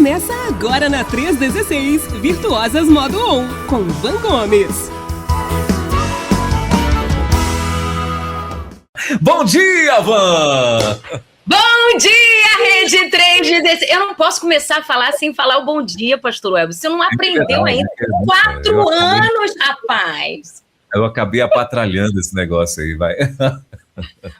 Começa agora na 316, Virtuosas Modo On, com Van Gomes. Bom dia, Van! Bom dia, Rede 316. Eu não posso começar a falar sem falar o bom dia, pastor Web. Você não aprendeu ainda. 4 anos, rapaz. Eu acabei apatralhando esse negócio aí, vai.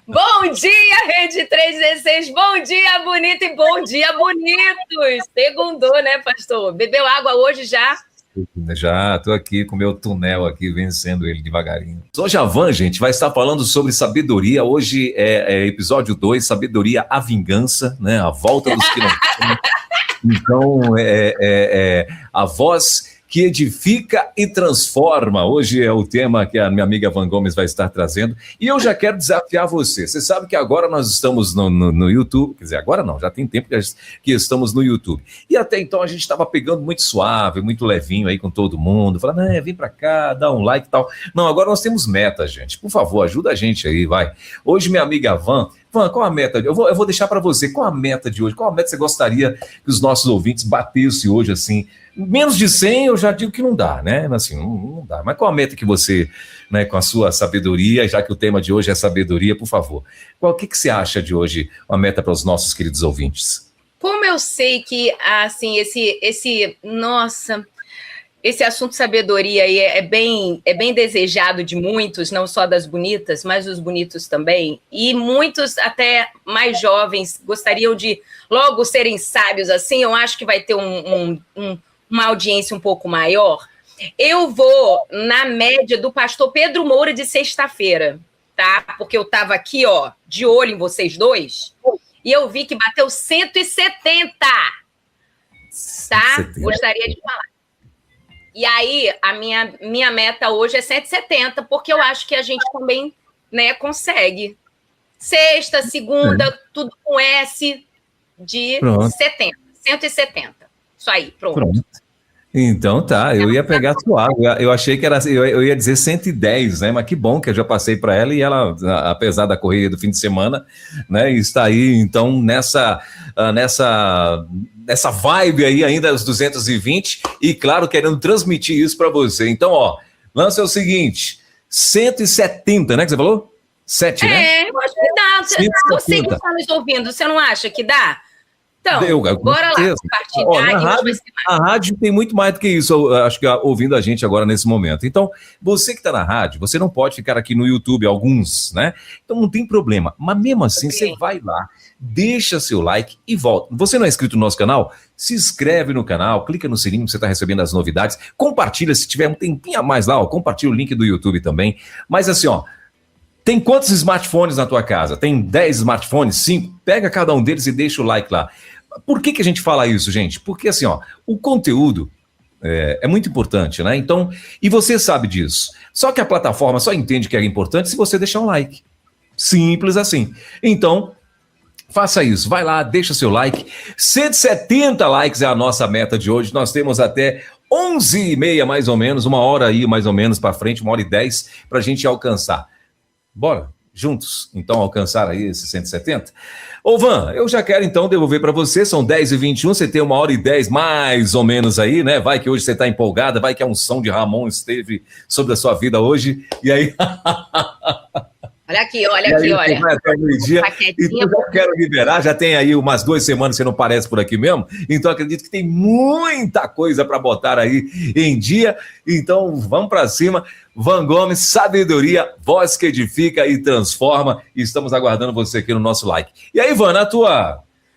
Bom dia, Rede 316. Bom dia, bonito e bom dia, bonitos. Segundou, né, pastor? Bebeu água hoje já? Já, estou aqui com o meu túnel aqui, vencendo ele devagarinho. Hoje a Van, gente, vai estar falando sobre sabedoria. Hoje é episódio 2, Sabedoria, a Vingança, né? A volta dos que não têm. Então, a voz que edifica e transforma. Hoje é o tema que a minha amiga Van Gomes vai estar trazendo. E eu já quero desafiar você. Você sabe que agora nós estamos no YouTube. Quer dizer, agora não, já tem tempo que estamos no YouTube. E até então a gente estava pegando muito suave, muito levinho aí com todo mundo. Falando, vem pra cá, dá um like e tal. Não, agora nós temos meta, gente. Por favor, ajuda a gente aí, vai. Hoje minha amiga Van, qual a meta? Eu vou deixar para você. Qual a meta de hoje? Qual a meta você gostaria que os nossos ouvintes batessem hoje, assim? Menos de 100 eu já digo que não dá, né? Assim, não dá. Mas qual a meta que você, né, com a sua sabedoria, já que o tema de hoje é sabedoria, por favor, o que você acha de hoje, uma meta para os nossos queridos ouvintes? Como eu sei que, assim, esse assunto sabedoria aí é bem desejado de muitos, não só das bonitas, mas dos bonitos também. E muitos, até mais jovens, gostariam de logo serem sábios assim. Eu acho que vai ter uma audiência um pouco maior. Eu vou na média do pastor Pedro Moura de sexta-feira, tá? Porque eu estava aqui, de olho em vocês dois, e eu vi que bateu 170, tá? 170. Gostaria de falar. E aí, a minha meta hoje é 170, porque eu acho que a gente também, né, consegue. Sexta, segunda, tudo com S de 70, 170. Isso aí, pronto. Então tá, eu ia pegar suave. Eu achei que eu ia dizer 110, né? Mas que bom que eu já passei para ela e ela, apesar da corrida do fim de semana, né, está aí, então, nessa vibe aí ainda aos 220 e, claro, querendo transmitir isso para você. Então, lança o seguinte, 170, né, que você falou? 7, né? Eu acho que dá. Você que está nos ouvindo, você não acha que dá? Então, bora lá compartilhar. A rádio tem muito mais do que isso, acho que ouvindo a gente agora nesse momento. Então, você que está na rádio, você não pode ficar aqui no YouTube, alguns, né? Então não tem problema. Mas mesmo assim, você vai lá, deixa seu like e volta. Você não é inscrito no nosso canal? Se inscreve no canal, clica no sininho, você está recebendo as novidades. Compartilha, se tiver um tempinho a mais lá, compartilha o link do YouTube também. Mas assim, tem quantos smartphones na tua casa? Tem 10 smartphones? 5? Pega cada um deles e deixa o like lá. Por que a gente fala isso, gente? Porque assim, o conteúdo é muito importante, né? Então, e você sabe disso. Só que a plataforma só entende que é importante se você deixar um like. Simples assim. Então, faça isso. Vai lá, deixa seu like. 170 likes é a nossa meta de hoje. Nós temos até 11h30, mais ou menos, 1h aí, mais ou menos, para frente, 1h10, para a gente alcançar. Bora, juntos, então, alcançar aí esses 170? Ô, Van, eu já quero, então, devolver para você, são 10h21, você tem 1h10, mais ou menos aí, né? Vai que hoje você está empolgada, vai que a unção de Ramon esteve sobre a sua vida hoje, e aí... Olha aqui, olha. Vai até meio-dia. Então, eu quero liberar, já tem aí umas 2 semanas que você não aparece por aqui mesmo, então acredito que tem muita coisa para botar aí em dia, então vamos para cima. Van Gomes, sabedoria, voz que edifica e transforma, e estamos aguardando você aqui no nosso like. E aí, Van,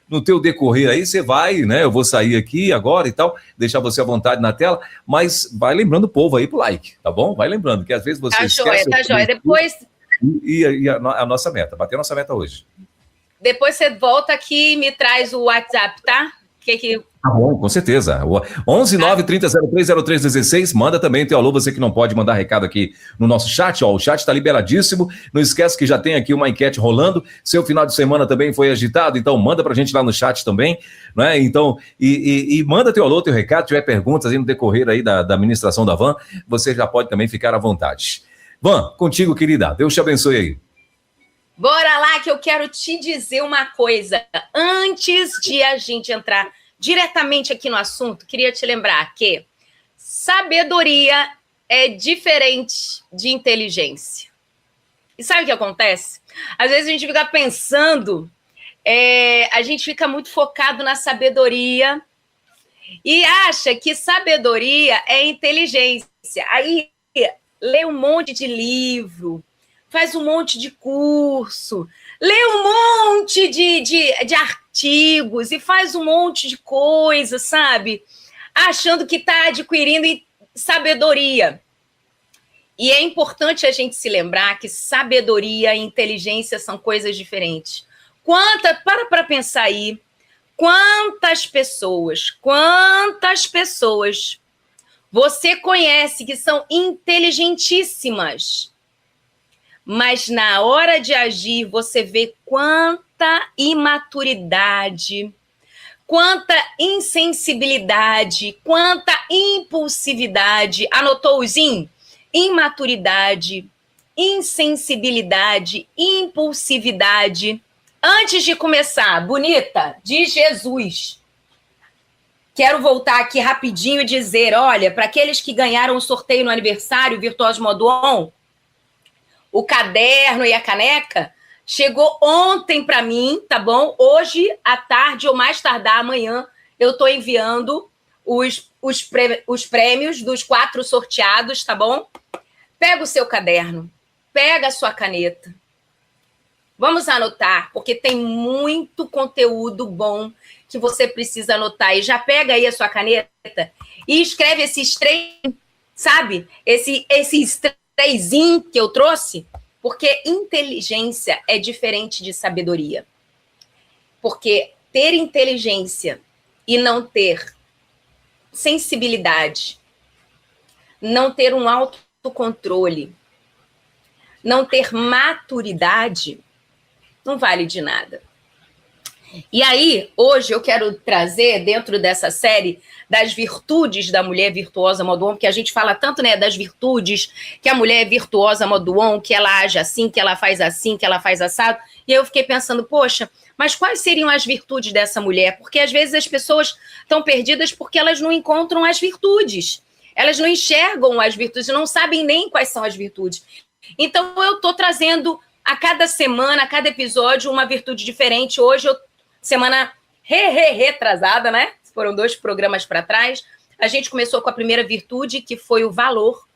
no teu decorrer aí, você vai, né, eu vou sair aqui agora e tal, deixar você à vontade na tela, mas vai lembrando o povo aí pro like, tá bom? Vai lembrando, que às vezes você esquece... Tá joia, depois... E a nossa meta, bater a nossa meta hoje. Depois você volta aqui e me traz o WhatsApp, tá? Tá bom, com certeza. 11-930-030316, manda também teu alô, você que não pode mandar recado aqui no nosso chat, o chat tá liberadíssimo, não esquece que já tem aqui uma enquete rolando, seu final de semana também foi agitado, então manda pra gente lá no chat também, né, então, e manda teu alô, teu recado, tiver perguntas aí no decorrer aí da administração da Van, você já pode também ficar à vontade. Van, contigo, querida, Deus te abençoe aí. Bora lá que eu quero te dizer uma coisa, antes de a gente entrar diretamente aqui no assunto, queria te lembrar que sabedoria é diferente de inteligência. E sabe o que acontece? Às vezes a gente fica pensando, a gente fica muito focado na sabedoria e acha que sabedoria é inteligência. Aí lê um monte de livro, faz um monte de curso, lê um monte de artigos e faz um monte de coisa, sabe? Achando que está adquirindo sabedoria. E é importante a gente se lembrar que sabedoria e inteligência são coisas diferentes. Para pensar aí, quantas pessoas você conhece que são inteligentíssimas, mas na hora de agir você vê quanta imaturidade, quanta insensibilidade, quanta impulsividade. Anotou os in? Imaturidade, insensibilidade, impulsividade. Antes de começar, bonita, de Jesus, quero voltar aqui rapidinho e dizer, olha, para aqueles que ganharam o sorteio no aniversário, Virtuosa Modo On, o caderno e a caneca, chegou ontem para mim, tá bom? Hoje, à tarde ou mais tardar amanhã, eu estou enviando os prêmios dos 4 sorteados, tá bom? Pega o seu caderno, pega a sua caneta. Vamos anotar, porque tem muito conteúdo bom que você precisa anotar. E já pega aí a sua caneta e escreve esses 3, sabe? Esses 3 que eu trouxe, porque inteligência é diferente de sabedoria. Porque ter inteligência e não ter sensibilidade, não ter um autocontrole, não ter maturidade, não vale de nada. E aí, hoje eu quero trazer, dentro dessa série, das virtudes da mulher virtuosa modo on, porque a gente fala tanto, né, das virtudes, que a mulher é virtuosa modo on, que ela age assim, que ela faz assim, que ela faz assado. E eu fiquei pensando, poxa, mas quais seriam as virtudes dessa mulher? Porque às vezes as pessoas estão perdidas porque elas não encontram as virtudes. Elas não enxergam as virtudes, não sabem nem quais são as virtudes. Então eu estou trazendo a cada semana, a cada episódio, uma virtude diferente. Hoje, semana retrasada, né? Foram 2 programas para trás. A gente começou com a primeira virtude, que foi o valor.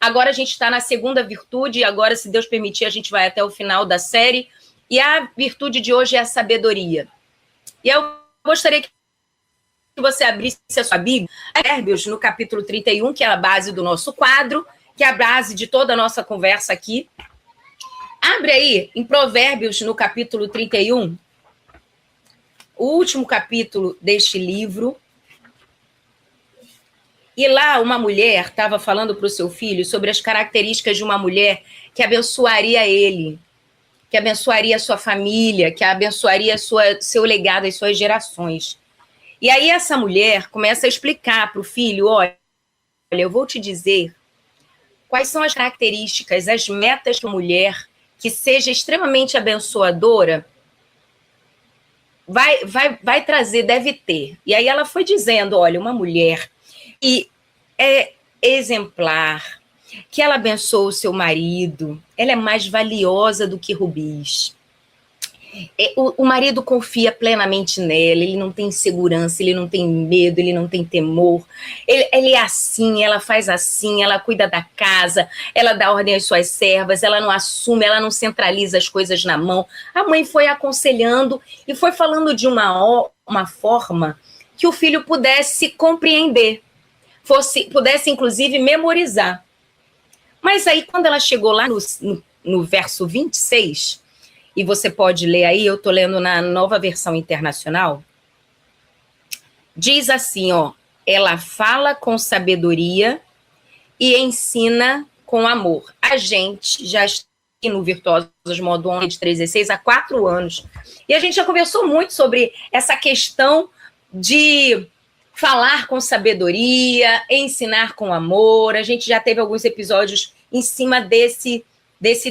Agora a gente está na segunda virtude, e agora, se Deus permitir, a gente vai até o final da série. E a virtude de hoje é a sabedoria. E eu gostaria que você abrisse a sua Bíblia, Provérbios, no capítulo 31, que é a base do nosso quadro, que é a base de toda a nossa conversa aqui. Abre aí, em Provérbios, no capítulo 31, o último capítulo deste livro. E lá uma mulher estava falando para o seu filho sobre as características de uma mulher que abençoaria ele, que abençoaria a sua família, que abençoaria seu legado, as suas gerações. E aí essa mulher começa a explicar para o filho, olha, eu vou te dizer quais são as características, as metas de uma mulher que seja extremamente abençoadora, vai trazer, deve ter. E aí ela foi dizendo, olha, uma mulher que é exemplar, que ela abençoa o seu marido, ela é mais valiosa do que rubis. O marido confia plenamente nela, ele não tem segurança, ele não tem medo, ele não tem temor. Ele é assim, ela faz assim, ela cuida da casa, ela dá ordem às suas servas, ela não assume, ela não centraliza as coisas na mão. A mãe foi aconselhando e foi falando de uma forma que o filho pudesse compreender, pudesse inclusive memorizar. Mas aí quando ela chegou lá no verso 26... e você pode ler aí, eu estou lendo na Nova Versão Internacional, diz assim, ó, ela fala com sabedoria e ensina com amor. A gente já está aqui no Virtuosos Modo On de 316 há 4 anos, e a gente já conversou muito sobre essa questão de falar com sabedoria, ensinar com amor. A gente já teve alguns episódios em cima desse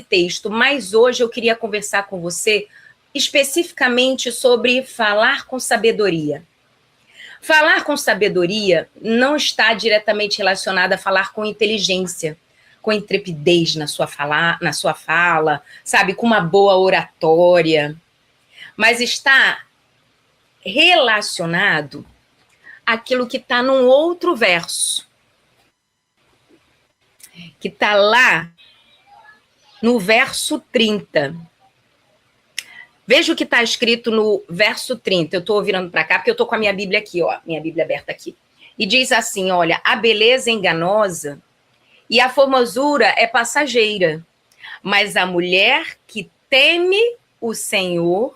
texto, mas hoje eu queria conversar com você especificamente sobre falar com sabedoria. Falar com sabedoria não está diretamente relacionado a falar com inteligência, com intrepidez na sua fala, sabe, com uma boa oratória, mas está relacionado àquilo que está num outro verso, que está lá no verso 30. Veja o que está escrito no verso 30. Eu estou virando para cá porque eu estou com a minha Bíblia aqui, ó, minha Bíblia aberta aqui. E diz assim, olha, a beleza é enganosa e a formosura é passageira, mas a mulher que teme o Senhor,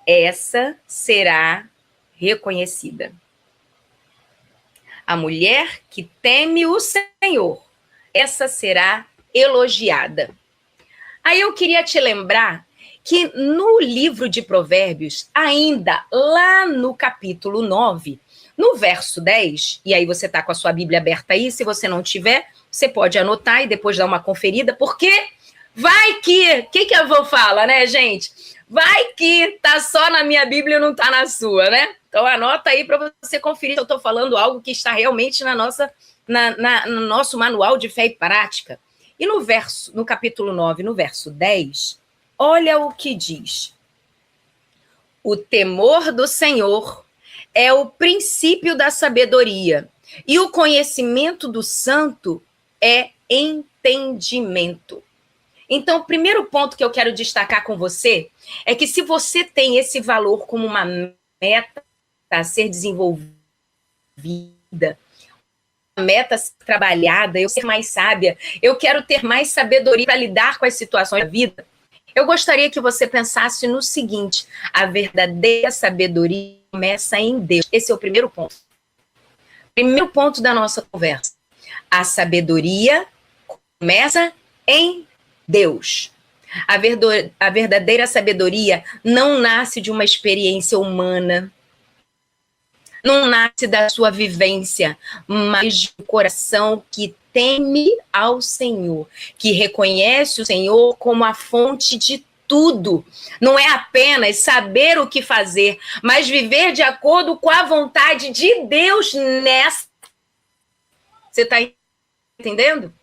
essa será reconhecida. A mulher que teme o Senhor, essa será elogiada. Aí eu queria te lembrar que no livro de Provérbios, ainda lá no capítulo 9, no verso 10, e aí você está com a sua Bíblia aberta aí, se você não tiver, você pode anotar e depois dar uma conferida, porque vai que eu vou falar, né, gente? Vai que tá só na minha Bíblia e não tá na sua, né? Então anota aí para você conferir se eu estou falando algo que está realmente no nosso manual de fé e prática. E no capítulo 9, no verso 10, olha o que diz. O temor do Senhor é o princípio da sabedoria, e o conhecimento do santo é entendimento. Então, o primeiro ponto que eu quero destacar com você é que se você tem esse valor como uma meta a ser desenvolvida, uma meta a ser trabalhada, eu ser mais sábia, eu quero ter mais sabedoria para lidar com as situações da vida, eu gostaria que você pensasse no seguinte: a verdadeira sabedoria começa em Deus. Esse é o primeiro ponto. Primeiro ponto da nossa conversa. A sabedoria começa em Deus. A verdadeira sabedoria não nasce de uma experiência humana, não nasce da sua vivência, mas de um coração que teme ao Senhor, que reconhece o Senhor como a fonte de tudo. Não é apenas saber o que fazer, mas viver de acordo com a vontade de Deus nessa. Você está entendendo?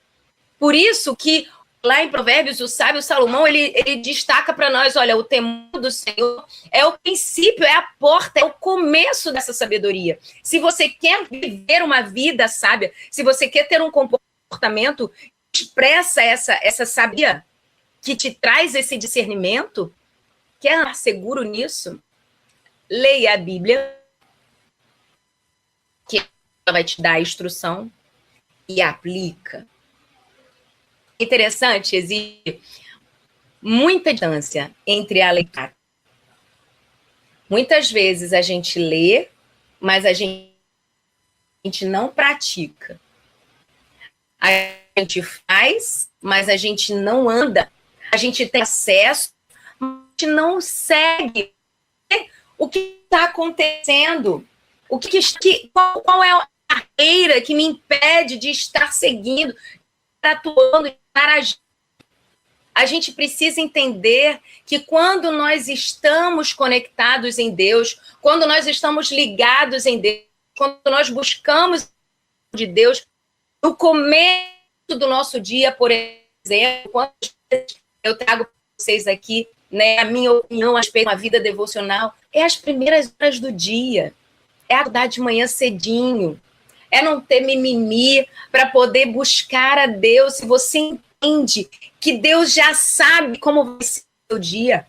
Por isso que lá em Provérbios, o sábio Salomão, ele destaca para nós, olha, o temor do Senhor é o princípio, é a porta, é o começo dessa sabedoria. Se você quer viver uma vida sábia, se você quer ter um comportamento que expressa essa sabedoria, que te traz esse discernimento, quer andar seguro nisso? Leia a Bíblia, que ela vai te dar a instrução, e aplica. Interessante, existe muita distância entre a leitura. Muitas vezes a gente lê, mas a gente não pratica. A gente faz, mas a gente não anda. A gente tem acesso, mas a gente não segue o que está acontecendo. Qual é a barreira que me impede de estar seguindo, de estar atuando, de estar agindo? A gente precisa entender que quando nós estamos conectados em Deus, quando nós estamos ligados em Deus, quando nós buscamos de Deus, no começo do nosso dia, por exemplo, quando eu trago para vocês aqui, né, a minha opinião a respeito de uma vida devocional, é as primeiras horas do dia, é acordar de manhã cedinho, é não ter mimimi para poder buscar a Deus. Se você entende que Deus já sabe como vai ser o seu dia,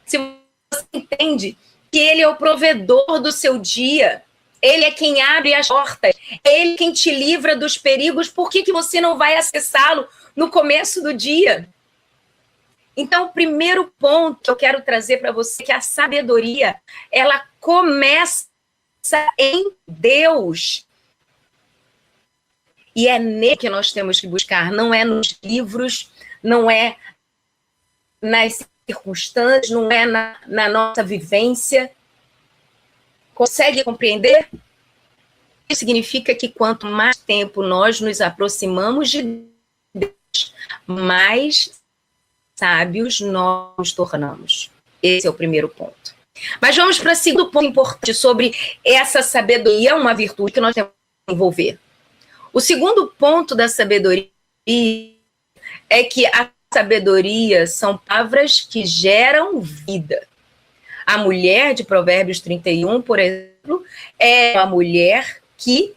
se você entende que Ele é o provedor do seu dia, Ele é quem abre as portas, Ele é quem te livra dos perigos, por que você não vai acessá-lo no começo do dia? Então, o primeiro ponto que eu quero trazer para você é que a sabedoria, ela começa em Deus. E é nele que nós temos que buscar, não é nos livros, não é nas circunstâncias, não é na nossa vivência. Consegue compreender? Isso significa que quanto mais tempo nós nos aproximamos de Deus, mais sábios nós nos tornamos. Esse é o primeiro ponto. Mas vamos para o segundo ponto importante sobre essa sabedoria, uma virtude que nós temos que desenvolver. O segundo ponto da sabedoria é que a sabedoria são palavras que geram vida. A mulher de Provérbios 31, por exemplo, é uma mulher que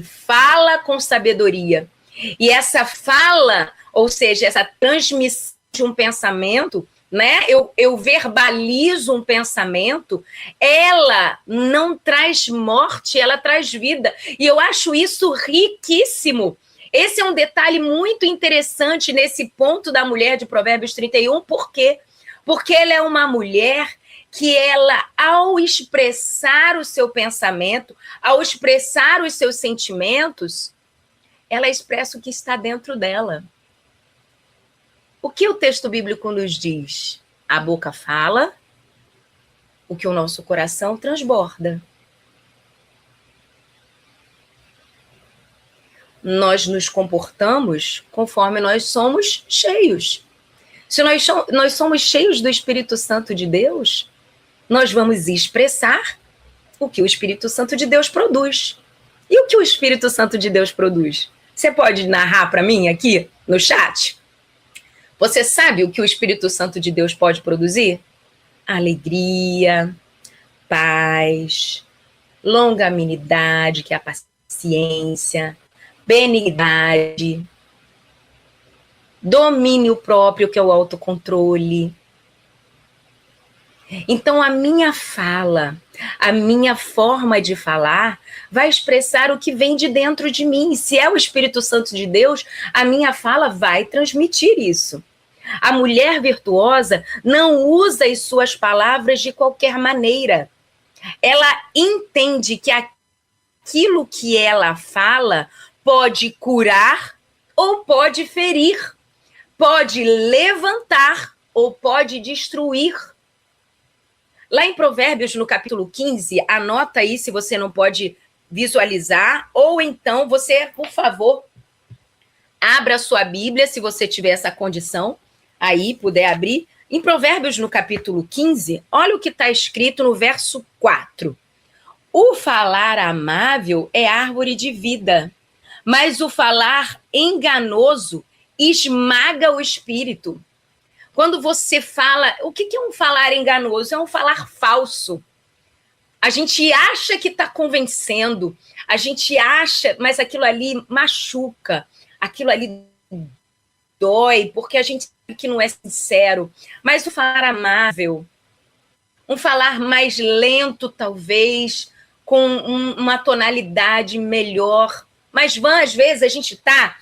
fala com sabedoria. E essa fala, ou seja, essa transmissão de um pensamento, né? Eu verbalizo um pensamento, ela não traz morte, ela traz vida. E eu acho isso riquíssimo. Esse é um detalhe muito interessante nesse ponto da mulher de Provérbios 31. Por quê? Porque ela é uma mulher que ela, ao expressar o seu pensamento, ao expressar os seus sentimentos, ela expressa o que está dentro dela. O que o texto bíblico nos diz? A boca fala, o que o nosso coração transborda. Nós nos comportamos conforme nós somos cheios. Se nós somos cheios do Espírito Santo de Deus, nós vamos expressar o que o Espírito Santo de Deus produz. E o que o Espírito Santo de Deus produz? Você pode narrar para mim aqui no chat? Você sabe o que o Espírito Santo de Deus pode produzir? Alegria, paz, longanimidade, que é a paciência, benignidade, domínio próprio, que é o autocontrole. Então, a minha fala, a minha forma de falar vai expressar o que vem de dentro de mim. Se é o Espírito Santo de Deus, a minha fala vai transmitir isso. A mulher virtuosa não usa as suas palavras de qualquer maneira. Ela entende que aquilo que ela fala pode curar ou pode ferir, pode levantar ou pode destruir. Lá em Provérbios, no capítulo 15, anota aí se você não pode visualizar, ou então você, por favor, abra a sua Bíblia, se você tiver essa condição, aí puder abrir. Em Provérbios, no capítulo 15, olha o que está escrito no verso 4. O falar amável é árvore de vida, mas o falar enganoso esmaga o espírito. Quando você fala... O que é um falar enganoso? É um falar falso. A gente acha que está convencendo, a gente acha, mas aquilo ali machuca, aquilo ali dói, porque a gente sabe que não é sincero. Mas o falar amável, um falar mais lento, talvez, com uma tonalidade melhor. Mas, às vezes, a gente está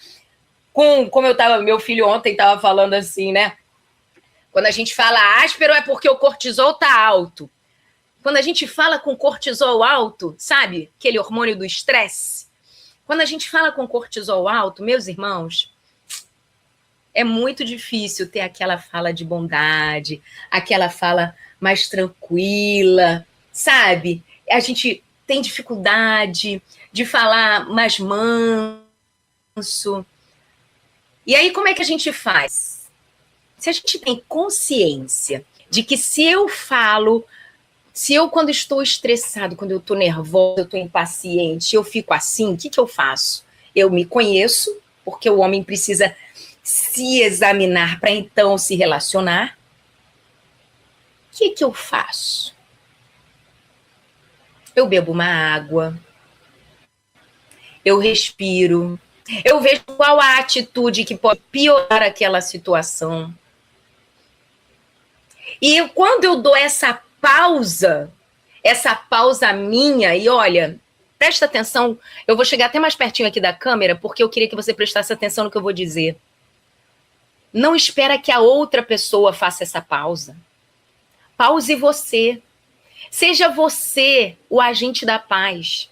com... Como meu filho ontem estava falando assim, né? Quando a gente fala áspero é porque o cortisol está alto. Quando a gente fala com cortisol alto, sabe? Aquele hormônio do estresse. Quando a gente fala com cortisol alto, meus irmãos, é muito difícil ter aquela fala de bondade, aquela fala mais tranquila, sabe? A gente tem dificuldade de falar mais manso. E aí, como é que a gente faz? Se a gente tem consciência de que se eu quando estou estressado, quando eu estou nervosa, eu estou impaciente, eu fico assim, o que eu faço? Eu me conheço, porque o homem precisa se examinar para então se relacionar. O que eu faço? Eu bebo uma água, eu respiro, eu vejo qual a atitude que pode piorar aquela situação. E quando eu dou essa pausa minha, e olha, presta atenção, eu vou chegar até mais pertinho aqui da câmera, porque eu queria que você prestasse atenção no que eu vou dizer. Não espera que a outra pessoa faça essa pausa. Pause você. Seja você o agente da paz.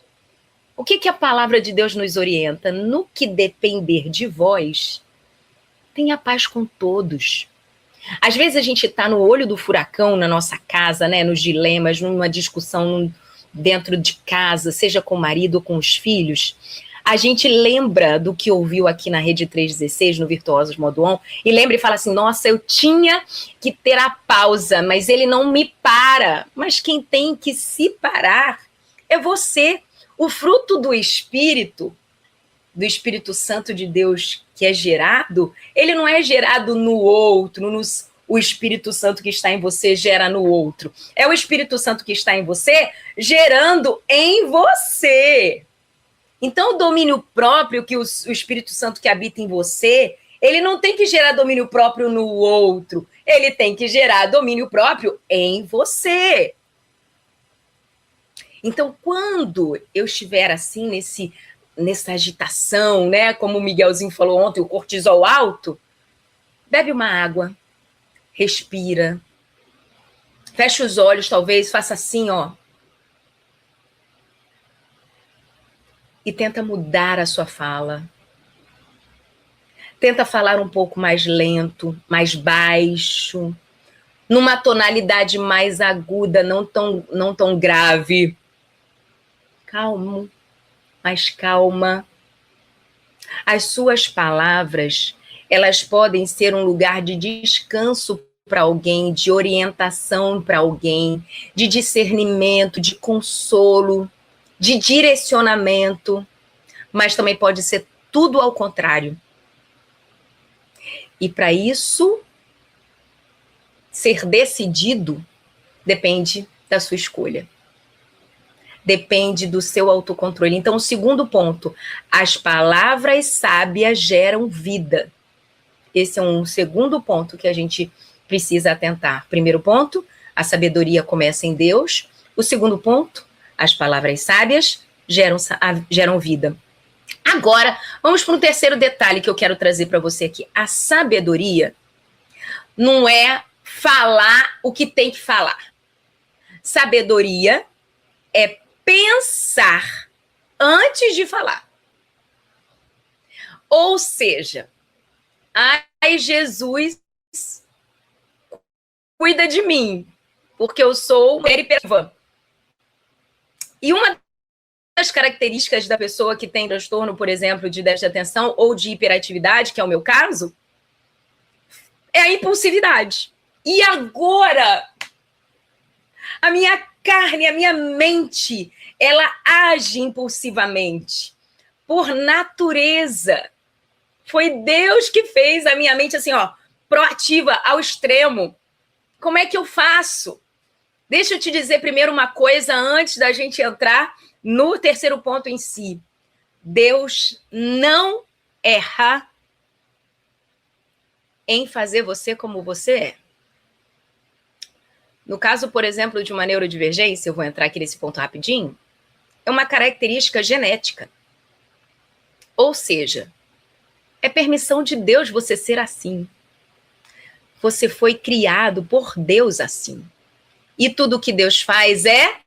O que a palavra de Deus nos orienta? No que depender de vós, tenha paz com todos. Às vezes a gente está no olho do furacão na nossa casa, né, nos dilemas, numa discussão dentro de casa, seja com o marido ou com os filhos. a gente lembra do que ouviu aqui na Rede 316, no Virtuosos Modo On, e lembra e fala assim, nossa, eu tinha que ter a pausa, mas ele não me para. Mas quem tem que se parar é você. O fruto do Espírito Santo de Deus que é gerado, ele não é gerado no outro, o Espírito Santo que está em você gera no outro. É o Espírito Santo que está em você gerando em você. Então, o domínio próprio que o Espírito Santo que habita em você, ele não tem que gerar domínio próprio no outro, ele tem que gerar domínio próprio em você. Então, quando eu estiver assim, nessa agitação, né? Como o Miguelzinho falou ontem, o cortisol alto, bebe uma água, respira, fecha os olhos, talvez, faça assim, ó. E tenta mudar a sua fala. Tenta falar um pouco mais lento, mais baixo, numa tonalidade mais aguda, não tão grave. Calmo, mais calma. As suas palavras, elas podem ser um lugar de descanso para alguém, de orientação para alguém, de discernimento, de consolo, de direcionamento, mas também pode ser tudo ao contrário. E para isso ser decidido depende da sua escolha. Depende do seu autocontrole. Então, o segundo ponto, as palavras sábias geram vida. Esse é um segundo ponto que a gente precisa atentar. Primeiro ponto, a sabedoria começa em Deus. O segundo ponto, as palavras sábias geram vida. Agora, vamos para um terceiro detalhe que eu quero trazer para você aqui. A sabedoria não é falar o que tem que falar. Sabedoria é pensar antes de falar. Ou seja, ai, Jesus, cuida de mim, porque eu sou uma hiperativa. E uma das características da pessoa que tem transtorno, por exemplo, de déficit de atenção ou de hiperatividade, que é o meu caso, é a impulsividade. E agora, a minha carne, a minha mente, ela age impulsivamente, por natureza. Foi Deus que fez a minha mente assim, ó, proativa ao extremo. Como é que eu faço? Deixa eu te dizer primeiro uma coisa antes da gente entrar no terceiro ponto em si. Deus não erra em fazer você como você é. No caso, por exemplo, de uma neurodivergência, eu vou entrar aqui nesse ponto rapidinho, é uma característica genética. Ou seja, é permissão de Deus você ser assim. Você foi criado por Deus assim. E tudo que Deus faz é...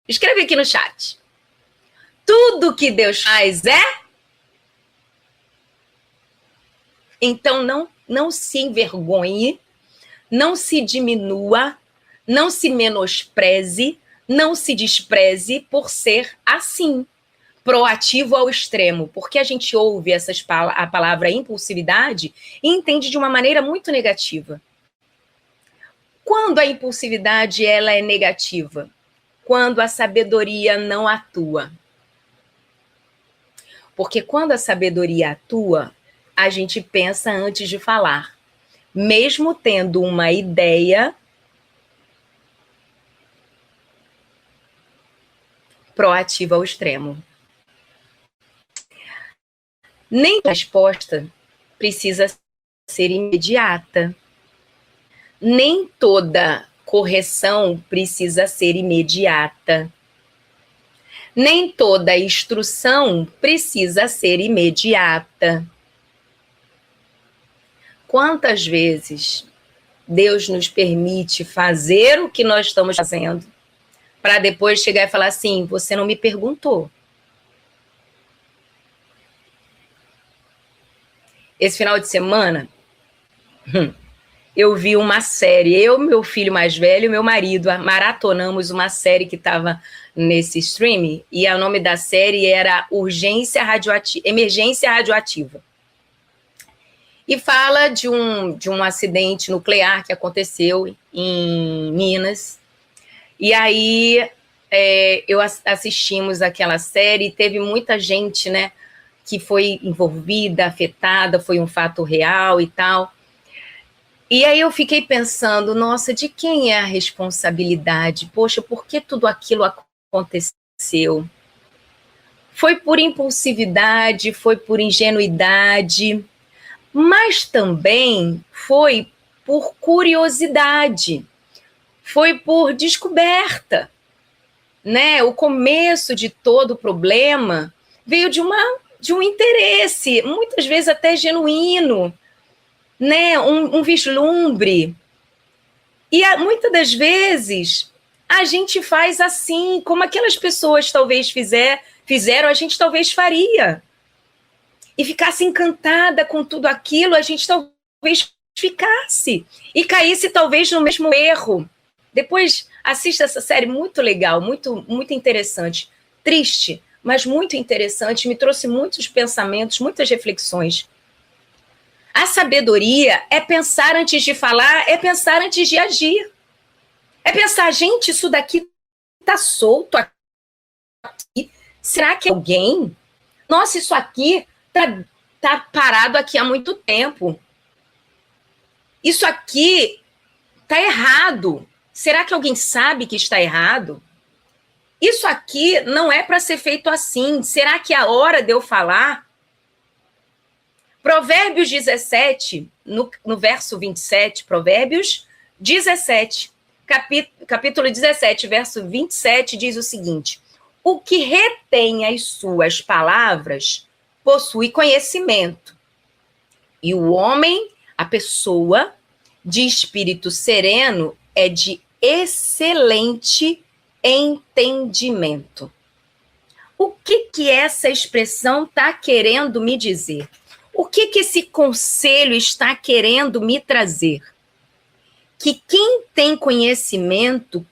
Escreve aqui no chat. Tudo que Deus faz é... Então, não se envergonhe, não se diminua, não se menospreze, não se despreze por ser assim, proativo ao extremo, porque a gente ouve a palavra impulsividade e entende de uma maneira muito negativa. Quando a impulsividade ela é negativa? Quando a sabedoria não atua. Porque quando a sabedoria atua, a gente pensa antes de falar. Mesmo tendo uma ideia proativa ao extremo. Nem a resposta precisa ser imediata. Nem toda correção precisa ser imediata. Nem toda instrução precisa ser imediata. Quantas vezes Deus nos permite fazer o que nós estamos fazendo, para depois chegar e falar assim, você não me perguntou. Esse final de semana, eu vi uma série, eu, meu filho mais velho e meu marido, maratonamos uma série que estava nesse streaming, e o nome da série era Emergência Radioativa. E fala de um acidente nuclear que aconteceu em Minas. E aí assistimos aquela série, e teve muita gente, né, que foi envolvida, afetada, foi um fato real e tal. E aí eu fiquei pensando, nossa, de quem é a responsabilidade? Poxa, por que tudo aquilo aconteceu? Foi por impulsividade, foi por ingenuidade, mas também foi por curiosidade, foi por descoberta, né? O começo de todo o problema veio de um interesse, muitas vezes até genuíno, né, um vislumbre. E muitas das vezes a gente faz assim, como aquelas pessoas talvez fizeram, a gente talvez faria. E ficasse encantada com tudo aquilo, a gente talvez ficasse. E caísse talvez no mesmo erro. Depois assista essa série, muito legal, muito, muito interessante. Triste, mas muito interessante, me trouxe muitos pensamentos, muitas reflexões. A sabedoria é pensar antes de falar, é pensar antes de agir. É pensar, gente, isso daqui tá solto aqui. Será que alguém? Nossa, isso aqui tá parado aqui há muito tempo. Isso aqui tá errado. Será que alguém sabe que está errado? Isso aqui não é para ser feito assim. Será que é a hora de eu falar? Provérbios 17, no verso 27, Provérbios 17, capítulo 17, verso 27, diz o seguinte: o que retém as suas palavras possui conhecimento, e o homem, a pessoa de espírito sereno, é de excelente entendimento. O que essa expressão está querendo me dizer? O que esse conselho está querendo me trazer? Que quem tem conhecimento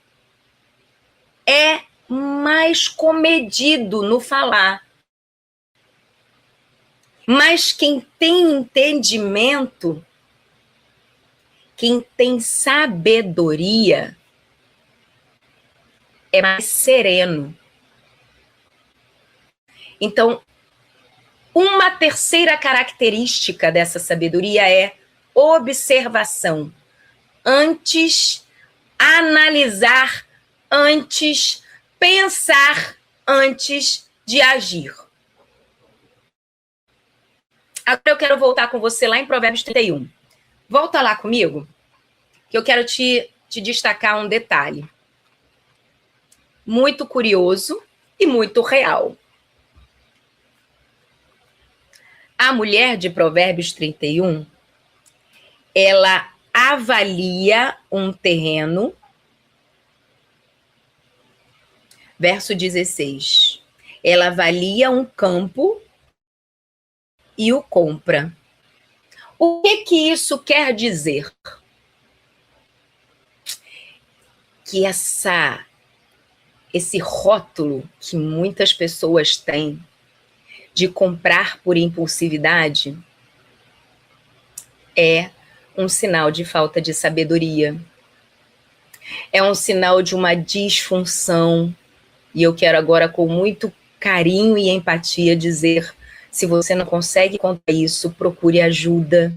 é mais comedido no falar. Mas quem tem entendimento, quem tem sabedoria, é mais sereno. Então, uma terceira característica dessa sabedoria é observação. Antes, analisar antes, pensar antes de agir. Agora eu quero voltar com você lá em Provérbios 31. Volta lá comigo, que eu quero te destacar um detalhe. Muito curioso e muito real. A mulher de Provérbios 31, ela avalia um terreno. Verso 16. Ela avalia um campo e o compra. O que isso quer dizer? Que esse rótulo que muitas pessoas têm de comprar por impulsividade é um sinal de falta de sabedoria. É um sinal de uma disfunção. E eu quero agora, com muito carinho e empatia, dizer: se você não consegue contra isso, procure ajuda.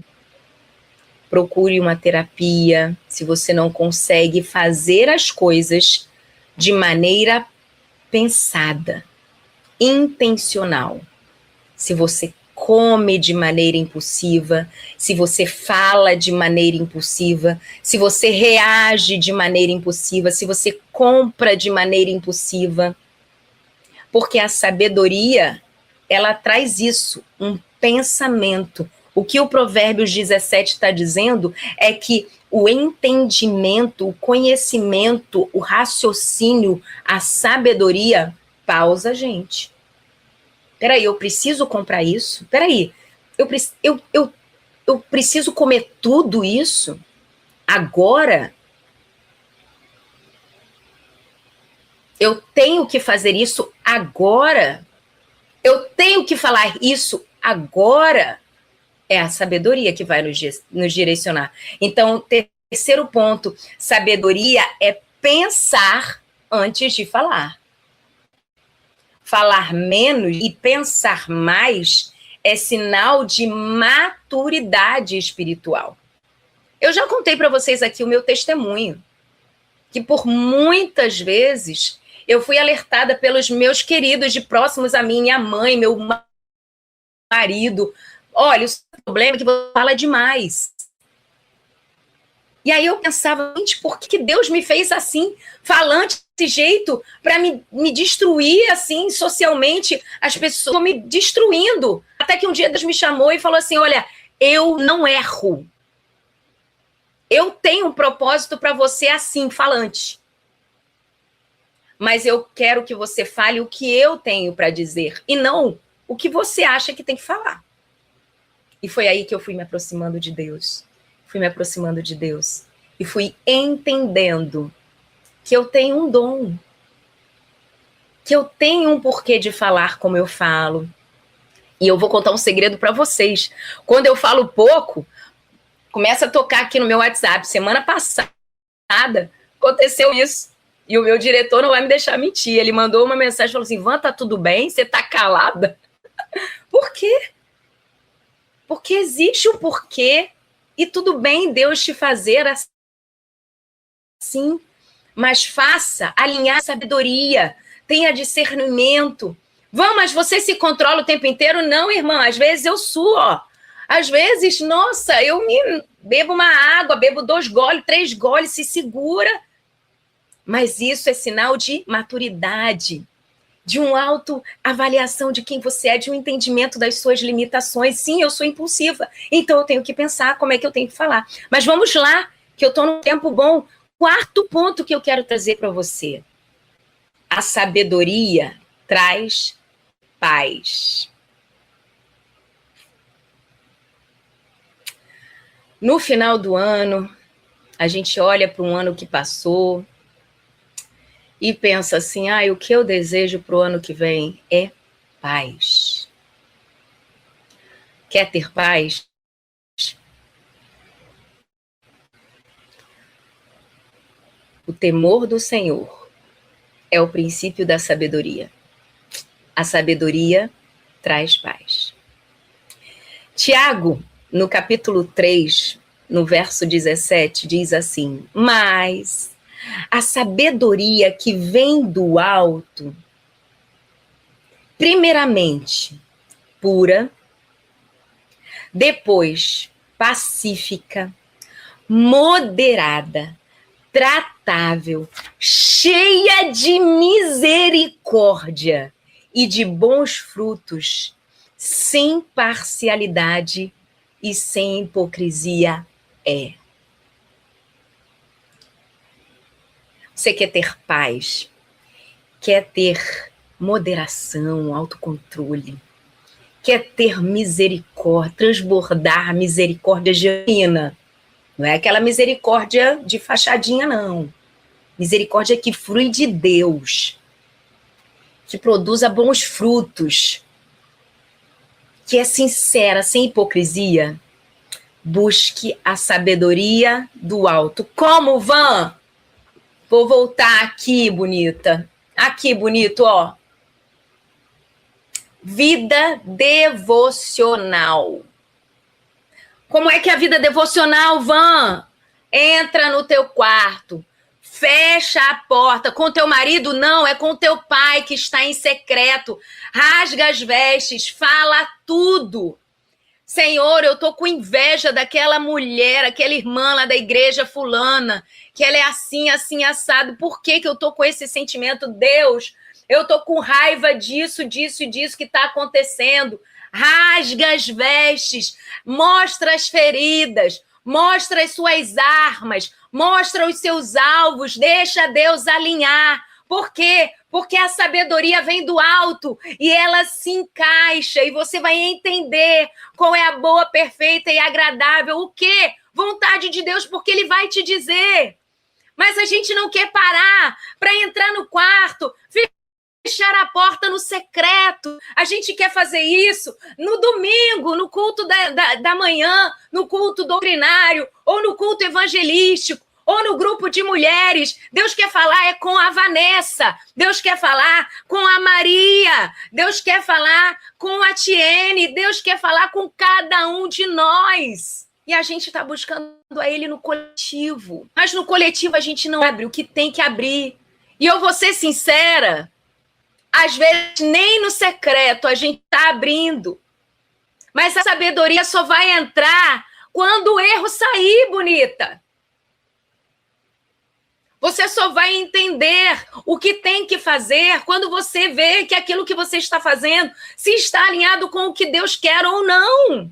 Procure uma terapia. Se você não consegue fazer as coisas de maneira pensada, intencional, se você come de maneira impulsiva, se você fala de maneira impulsiva, se você reage de maneira impulsiva, se você compra de maneira impulsiva, porque a sabedoria, ela traz isso, um pensamento. O que o Provérbios 17 está dizendo é que o entendimento, o conhecimento, o raciocínio, a sabedoria pausa a gente. Peraí, eu preciso comprar isso? Peraí, eu preciso comer tudo isso? agora eu tenho que fazer isso agora, eu tenho que falar isso agora. É a sabedoria que vai nos direcionar. Então, terceiro ponto, sabedoria é pensar antes de falar. Falar menos e pensar mais é sinal de maturidade espiritual. Eu já contei para vocês aqui o meu testemunho, que por muitas vezes eu fui alertada pelos meus queridos de próximos a mim, minha mãe, meu marido. Olha, o seu problema é que você fala demais. E aí eu pensava, gente, por que Deus me fez assim, falante desse jeito, para me destruir assim, socialmente, as pessoas me destruindo. Até que um dia Deus me chamou e falou assim, olha, eu não erro. Eu tenho um propósito para você assim, falante. Mas eu quero que você fale o que eu tenho para dizer, e não o que você acha que tem que falar. E foi aí que eu fui me aproximando de Deus. Fui me aproximando de Deus. E fui entendendo que eu tenho um dom. Que eu tenho um porquê de falar como eu falo. E eu vou contar um segredo para vocês. Quando eu falo pouco, começa a tocar aqui no meu WhatsApp. Semana passada aconteceu isso. E o meu diretor não vai me deixar mentir. Ele mandou uma mensagem e falou assim, Van, tá tudo bem? Você tá calada? Por quê? Porque existe um porquê e tudo bem Deus te fazer assim, mas faça, alinhar a sabedoria, tenha discernimento. Vamos, mas você se controla o tempo inteiro? Não, irmã, às vezes eu suo, ó. Às vezes, nossa, eu bebo uma água, bebo 2 goles, 3 goles, se segura. Mas isso é sinal de maturidade, de uma autoavaliação de quem você é, de um entendimento das suas limitações. Sim, eu sou impulsiva, então eu tenho que pensar como é que eu tenho que falar. Mas vamos lá, que eu estou num tempo bom. 4º ponto que eu quero trazer para você. A sabedoria traz paz. No final do ano, a gente olha para um ano que passou e pensa assim, o que eu desejo para o ano que vem é paz. Quer ter paz? O temor do Senhor é o princípio da sabedoria. A sabedoria traz paz. Tiago, no capítulo 3, no verso 17, diz assim, mas a sabedoria que vem do alto, primeiramente, pura, depois pacífica, moderada, tratável, cheia de misericórdia e de bons frutos, sem parcialidade e sem hipocrisia é. Você quer ter paz, quer ter moderação, autocontrole, quer ter misericórdia, transbordar misericórdia genuína. Não é aquela misericórdia de fachadinha, não. Misericórdia que flui de Deus, que produza bons frutos, que é sincera, sem hipocrisia. Busque a sabedoria do alto. Como, Van? Vou voltar aqui, bonita. Aqui, bonito, ó. Vida devocional. Como é que é a vida devocional, Van? Entra no teu quarto, fecha a porta. Com teu marido, não, é com teu pai que está em secreto. Rasga as vestes, fala tudo. Senhor, eu tô com inveja daquela mulher, aquela irmã lá da igreja fulana, que ela é assim, assim, assado. Por que eu tô com esse sentimento? Deus, eu tô com raiva disso, disso e disso que tá acontecendo. Rasga as vestes, mostra as feridas, mostra as suas armas, mostra os seus alvos, deixa Deus alinhar. Por quê? Porque a sabedoria vem do alto e ela se encaixa e você vai entender qual é a boa, perfeita e agradável. O quê? vontade de Deus, porque ele vai te dizer. Mas a gente não quer parar para entrar no quarto, fechar a porta no secreto. A gente quer fazer isso no domingo, no culto da manhã, no culto doutrinário, ou no culto evangelístico, ou no grupo de mulheres. Deus quer falar com a Vanessa, Deus quer falar com a Maria, Deus quer falar com a Tiene, Deus quer falar com cada um de nós. E a gente está buscando a ele no coletivo. Mas no coletivo a gente não abre o que tem que abrir. E eu vou ser sincera, às vezes nem no secreto a gente está abrindo. Mas a sabedoria só vai entrar quando o erro sair, bonita. Você só vai entender o que tem que fazer quando você vê que aquilo que você está fazendo se está alinhado com o que Deus quer ou não.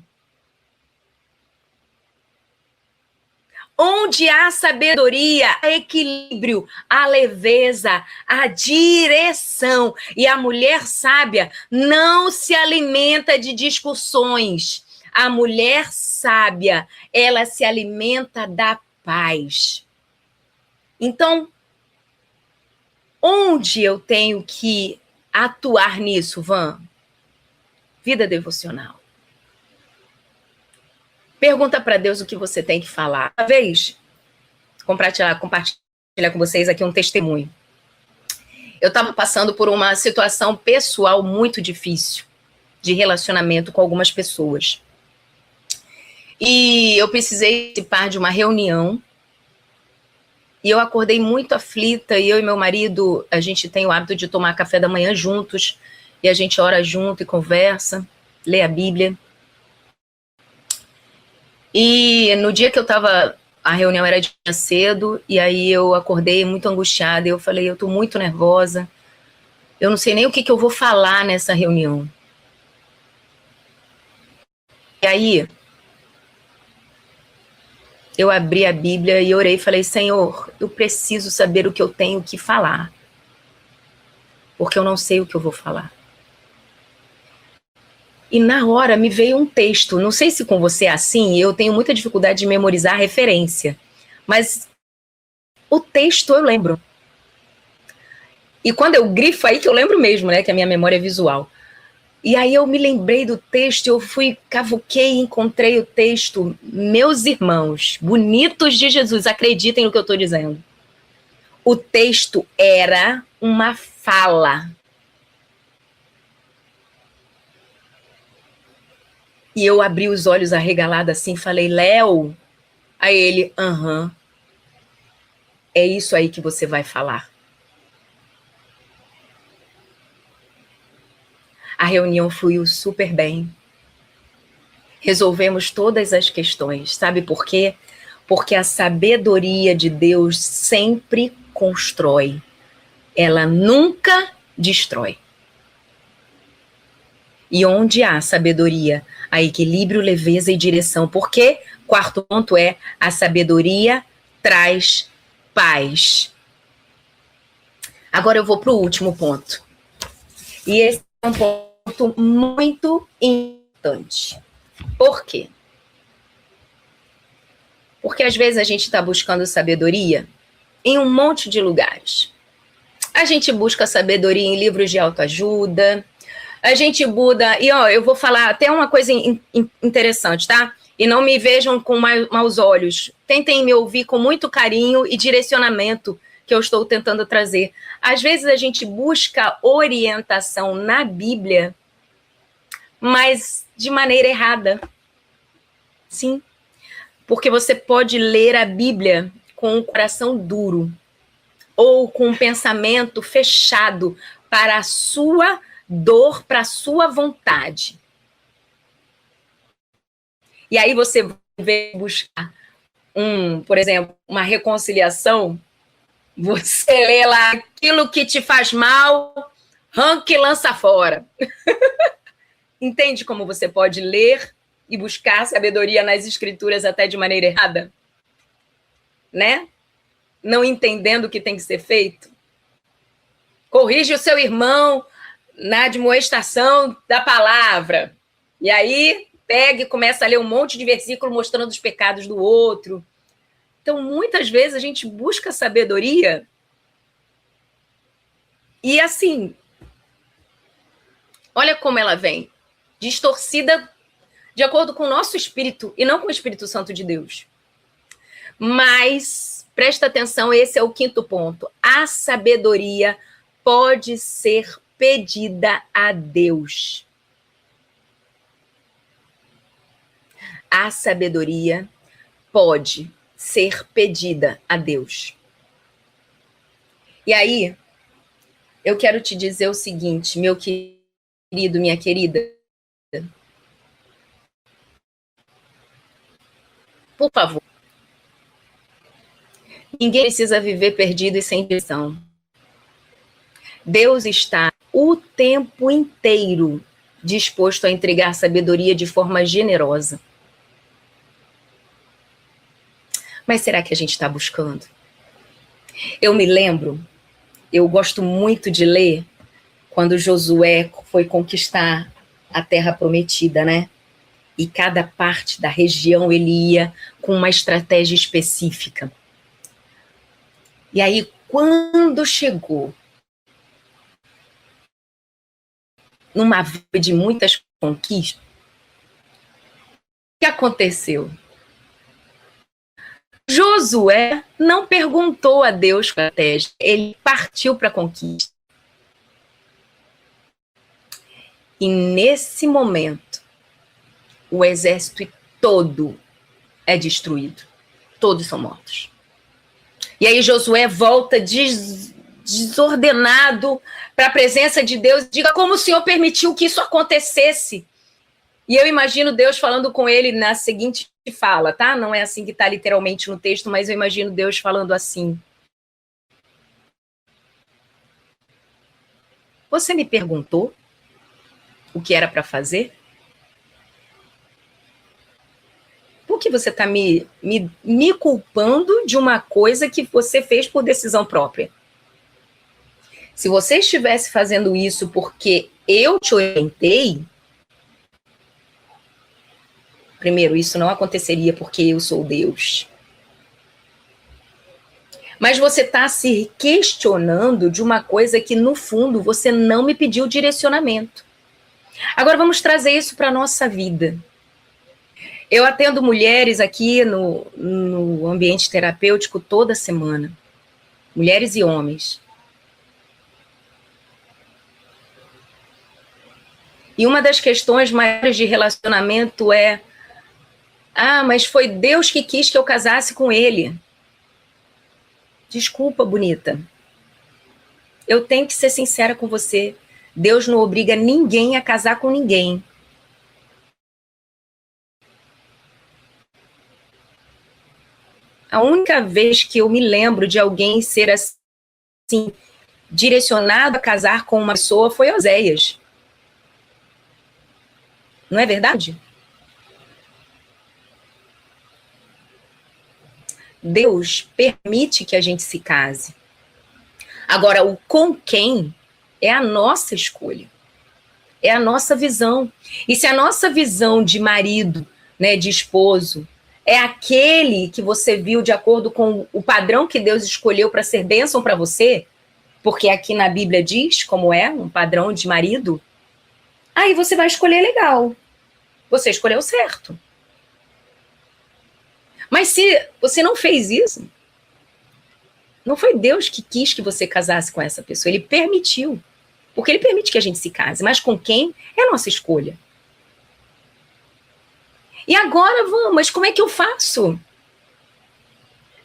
Onde há sabedoria, há equilíbrio, a leveza, a direção. E a mulher sábia não se alimenta de discussões. A mulher sábia, ela se alimenta da paz. Então, onde eu tenho que atuar nisso, Van? Vida devocional. Pergunta para Deus o que você tem que falar. Uma vez, compartilhar com vocês aqui um testemunho. Eu estava passando por uma situação pessoal muito difícil, de relacionamento com algumas pessoas. E eu precisei participar de uma reunião. E eu acordei muito aflita, e eu e meu marido, a gente tem o hábito de tomar café da manhã juntos, e a gente ora junto e conversa, lê a Bíblia. E no dia que a reunião era de manhã cedo, e aí eu acordei muito angustiada, e eu falei, eu tô muito nervosa, eu não sei nem o que eu vou falar nessa reunião. E aí, eu abri a Bíblia e orei e falei, Senhor, eu preciso saber o que eu tenho que falar, porque eu não sei o que eu vou falar. E na hora me veio um texto, não sei se com você é assim, eu tenho muita dificuldade de memorizar a referência, mas o texto eu lembro. E quando eu grifo aí que eu lembro mesmo, né, que a minha memória é visual. E aí eu me lembrei do texto, eu cavuquei e encontrei o texto. Meus irmãos, bonitos de Jesus, acreditem no que eu estou dizendo. O texto era uma fala. E eu abri os olhos arregalados assim, falei, Léo. Aí ele, aham. É isso aí que você vai falar. A reunião fluiu super bem. Resolvemos todas as questões. Sabe por quê? Porque a sabedoria de Deus sempre constrói. Ela nunca destrói. E onde há sabedoria, há equilíbrio, leveza e direção. Por quê? Quarto ponto é, a sabedoria traz paz. Agora eu vou para o último ponto. E esse é um ponto muito importante. Por quê? Porque às vezes a gente está buscando sabedoria em um monte de lugares. A gente busca sabedoria em livros de autoajuda, a gente busca... E ó, eu vou falar até uma coisa interessante, tá? E não me vejam com maus olhos. Tentem me ouvir com muito carinho e direcionamento que eu estou tentando trazer. Às vezes a gente busca orientação na Bíblia, mas de maneira errada. Sim. Porque você pode ler a Bíblia com o coração duro ou com um pensamento fechado para a sua dor, para a sua vontade. E aí você vai buscar, por exemplo, uma reconciliação, você lê lá aquilo que te faz mal, arranca e lança fora. Entende como você pode ler e buscar sabedoria nas escrituras até de maneira errada? Né? Não entendendo o que tem que ser feito? Corrige o seu irmão na admoestação da palavra. E aí, pega e começa a ler um monte de versículo mostrando os pecados do outro. Então, muitas vezes a gente busca sabedoria e assim, olha como ela vem, distorcida de acordo com o nosso espírito e não com o Espírito Santo de Deus. Mas, presta atenção, esse é o quinto ponto. A sabedoria pode ser pedida a Deus. A sabedoria pode ser pedida a Deus. E aí, eu quero te dizer o seguinte, meu querido, minha querida. Por favor. Ninguém precisa viver perdido e sem direção. Deus está o tempo inteiro disposto a entregar sabedoria de forma generosa. Mas será que a gente está buscando? Eu me lembro, eu gosto muito de ler quando Josué foi conquistar a terra prometida, né? E cada parte da região ele ia com uma estratégia específica. E aí, quando chegou numa vida de muitas conquistas, o que aconteceu? Josué não perguntou a Deus a estratégia, ele partiu para a conquista. E nesse momento, o exército todo é destruído. Todos são mortos. E aí Josué volta desordenado para a presença de Deus. Diga como o Senhor permitiu que isso acontecesse. E eu imagino Deus falando com ele na seguinte fala, tá? Não é assim que está literalmente no texto, mas eu imagino Deus falando assim. Você me perguntou o que era para fazer? Por que você está me culpando de uma coisa que você fez por decisão própria? Se você estivesse fazendo isso porque eu te orientei, primeiro, isso não aconteceria porque eu sou Deus. Mas você está se questionando de uma coisa que, no fundo, você não me pediu direcionamento. Agora, vamos trazer isso para a nossa vida. Eu atendo mulheres aqui no ambiente terapêutico toda semana. Mulheres e homens. E uma das questões maiores de relacionamento é: mas foi Deus que quis que eu casasse com ele. Desculpa, bonita. Eu tenho que ser sincera com você. Deus não obriga ninguém a casar com ninguém. A única vez que eu me lembro de alguém ser assim, direcionado a casar com uma pessoa foi Oséias. Não é verdade? Deus permite que a gente se case. Agora, o com quem é a nossa escolha. É a nossa visão. E se a nossa visão de marido, né, de esposo, é aquele que você viu de acordo com o padrão que Deus escolheu para ser bênção para você, porque aqui na Bíblia diz como é um padrão de marido, aí você vai escolher legal. Você escolheu certo. Mas se você não fez isso, não foi Deus que quis que você casasse com essa pessoa, ele permitiu. Porque ele permite que a gente se case, mas com quem é a nossa escolha. E agora vamos, mas como é que eu faço?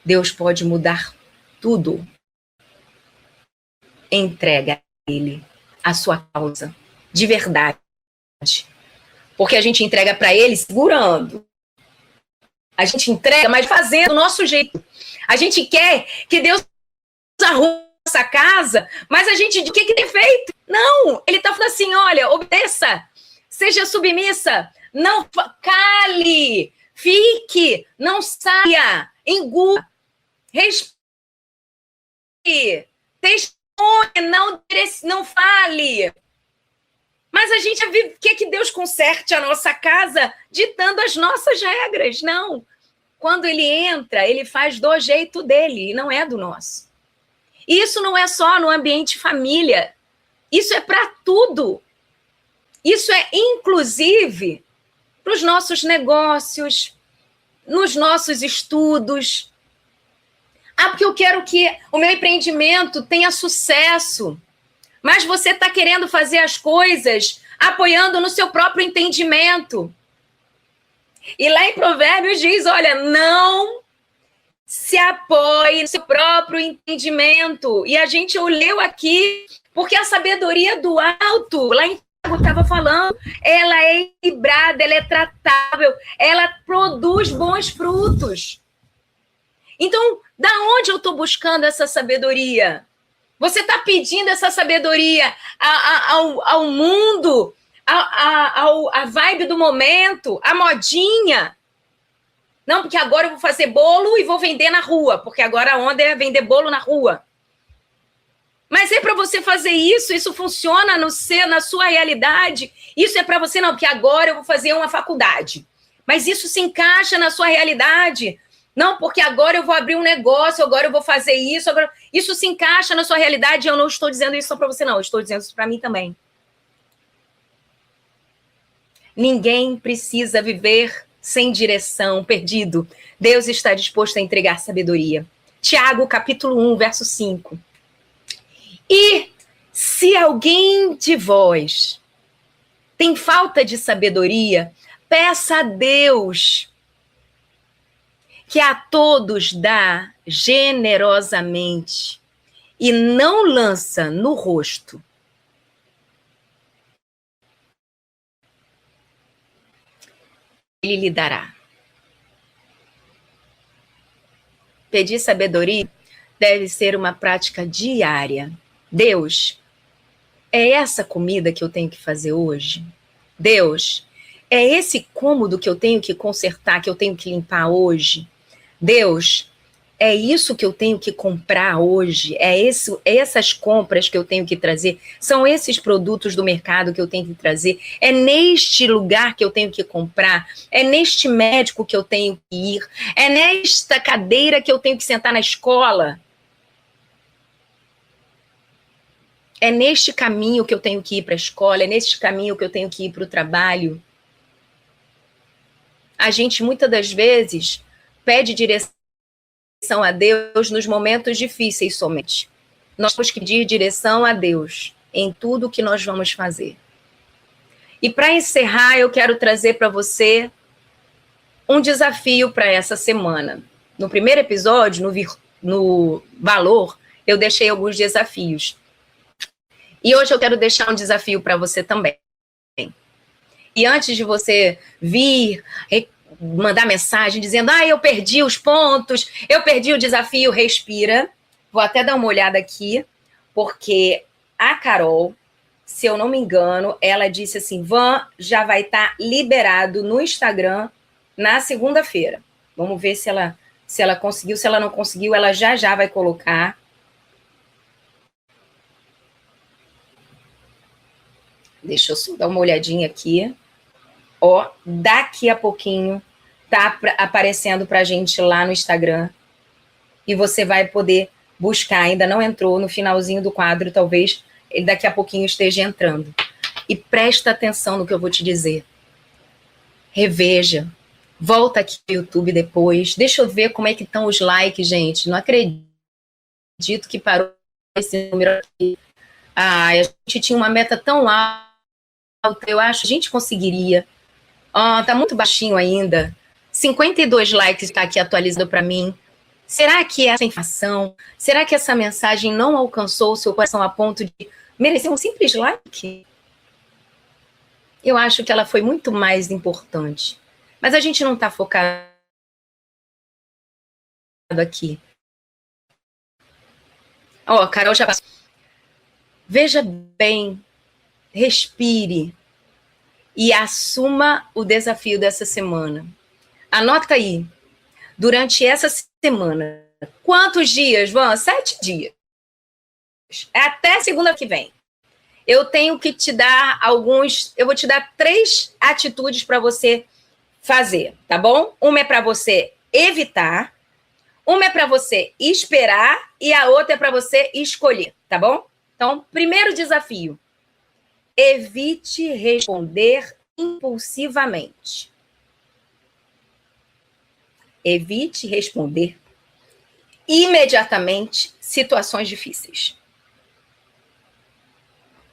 Deus pode mudar tudo. Entrega a ele a sua causa, de verdade. Porque a gente entrega para ele segurando. A gente entrega, mas fazendo do nosso jeito. A gente quer que Deus arrume essa casa, mas a gente, o que tem feito? Não, ele está falando assim, olha, obedeça, seja submissa, não cale, fique, não saia, engula, respire, testemunhe, não fale. Mas a gente quer que Deus conserte a nossa casa ditando as nossas regras. Não. Quando ele entra, ele faz do jeito dele, e não é do nosso. E isso não é só no ambiente família. Isso é para tudo. Isso é, inclusive, para os nossos negócios, nos nossos estudos. Porque eu quero que o meu empreendimento tenha sucesso. Mas você está querendo fazer as coisas apoiando no seu próprio entendimento. E lá em Provérbios diz, olha, não se apoie no seu próprio entendimento. E a gente leu aqui, porque a sabedoria do alto, lá em Tiago estava falando, ela é equilibrada, ela é tratável, ela produz bons frutos. Então, da onde eu estou buscando essa sabedoria? Você está pedindo essa sabedoria ao mundo, a vibe do momento, a modinha. Não, porque agora eu vou fazer bolo e vou vender na rua, porque agora a onda é vender bolo na rua. Mas é para você fazer isso, isso funciona na sua realidade. Isso é para você, não, porque agora eu vou fazer uma faculdade. Mas isso se encaixa na sua realidade. Não, porque agora eu vou abrir um negócio, agora eu vou fazer isso. Agora... Isso se encaixa na sua realidade. Eu não estou dizendo isso só para você, não. Eu estou dizendo isso para mim também. Ninguém precisa viver sem direção, perdido. Deus está disposto a entregar sabedoria. Tiago, capítulo 1, verso 5. E se alguém de vós tem falta de sabedoria, peça a Deus, que a todos dá generosamente e não lança no rosto. Ele lhe dará. Pedir sabedoria deve ser uma prática diária. Deus, é essa comida que eu tenho que fazer hoje? Deus, é esse cômodo que eu tenho que consertar, que eu tenho que limpar hoje? Deus, é isso que eu tenho que comprar hoje? Essas compras que eu tenho que trazer? São esses produtos do mercado que eu tenho que trazer? É neste lugar que eu tenho que comprar? É neste médico que eu tenho que ir? É nesta cadeira que eu tenho que sentar na escola? É neste caminho que eu tenho que ir para a escola? É neste caminho que eu tenho que ir para o trabalho? A gente, muitas das vezes, pede direção a Deus nos momentos difíceis somente. Nós temos que pedir direção a Deus em tudo que nós vamos fazer. E para encerrar, eu quero trazer para você um desafio para essa semana. No primeiro episódio, no Valor, eu deixei alguns desafios. E hoje eu quero deixar um desafio para você também. E antes de você vir mandar mensagem dizendo, eu perdi os pontos, eu perdi o desafio, respira. Vou até dar uma olhada aqui, porque a Carol, se eu não me engano, ela disse assim, Van, já vai estar liberado no Instagram na segunda-feira. Vamos ver se ela conseguiu, se ela não conseguiu, ela já vai colocar. Deixa eu só dar uma olhadinha aqui. Daqui a pouquinho tá aparecendo pra gente lá no Instagram. E você vai poder buscar. Ainda não entrou no finalzinho do quadro, talvez ele daqui a pouquinho esteja entrando. E presta atenção no que eu vou te dizer. Reveja. Volta aqui no YouTube depois. Deixa eu ver como é que estão os likes, gente. Não acredito que parou esse número aqui. A gente tinha uma meta tão alta. Eu acho que a gente conseguiria. Tá muito baixinho ainda. 52 likes está aqui atualizado para mim. Será que essa informação, será que essa mensagem não alcançou o seu coração a ponto de merecer um simples like? Eu acho que ela foi muito mais importante. Mas a gente não está focado aqui. Carol já passou. Veja bem, respire e assuma o desafio dessa semana. Anota aí, durante essa semana, quantos dias, Van? 7 dias. Até segunda que vem. eu tenho que te dar eu vou te dar 3 atitudes para você fazer, tá bom? Uma é para você evitar, uma é para você esperar e a outra é para você escolher, tá bom? Então, primeiro desafio, evite responder impulsivamente. Evite responder imediatamente situações difíceis.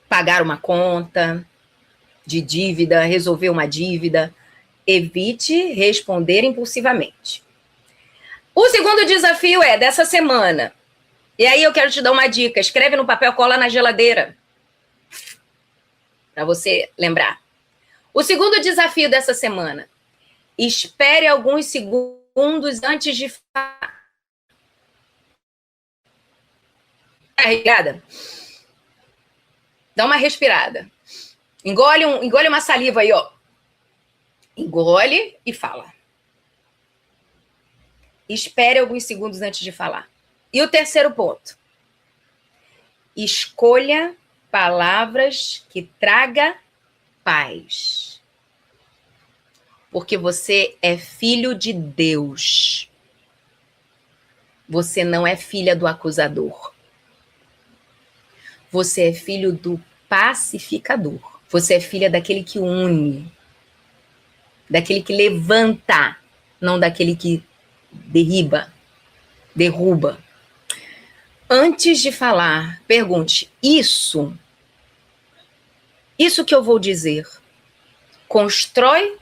Pagar uma conta de dívida, resolver uma dívida. Evite responder impulsivamente. O segundo desafio é dessa semana. E aí eu quero te dar uma dica. Escreve no papel, cola na geladeira. Para você lembrar. O segundo desafio dessa semana. Espere alguns segundos antes de falar. Respirada. Dá uma respirada. Engole uma saliva aí, ó. Engole e fala. Espere alguns segundos antes de falar. E o terceiro ponto. Escolha palavras que tragam paz. Porque você é filho de Deus. Você não é filha do acusador. Você é filho do pacificador. Você é filha daquele que une. Daquele que levanta, não daquele que derruba. Antes de falar, pergunte, isso que eu vou dizer, constrói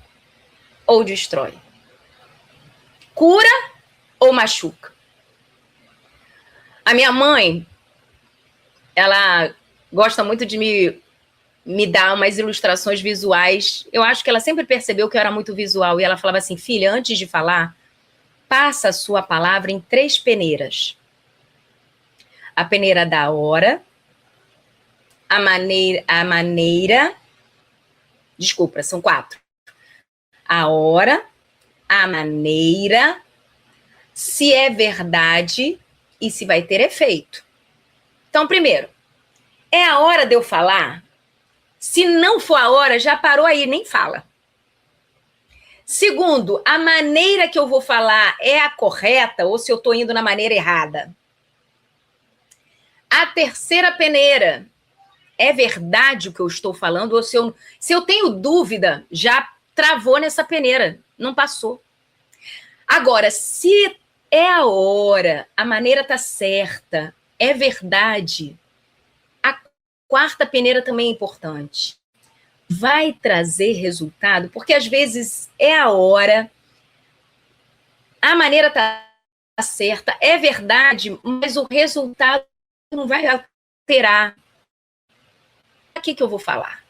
ou destrói? Cura ou machuca? A minha mãe, ela gosta muito de me dar umas ilustrações visuais. Eu acho que ela sempre percebeu que eu era muito visual. E ela falava assim, filha, antes de falar, passa a sua palavra em 3 peneiras. A peneira da hora, a maneira, desculpa, são 4. A hora, a maneira, se é verdade e se vai ter efeito. Então, primeiro, é a hora de eu falar? Se não for a hora, já parou aí, nem fala. Segundo, a maneira que eu vou falar é a correta ou se eu estou indo na maneira errada? A terceira peneira, é verdade o que eu estou falando? Ou se eu tenho dúvida, já travou nessa peneira, não passou. Agora, se é a hora, a maneira está certa, é verdade, a 4ª peneira também é importante. Vai trazer resultado, porque às vezes é a hora, a maneira está certa, é verdade, mas o resultado não vai alterar. O que eu vou falar?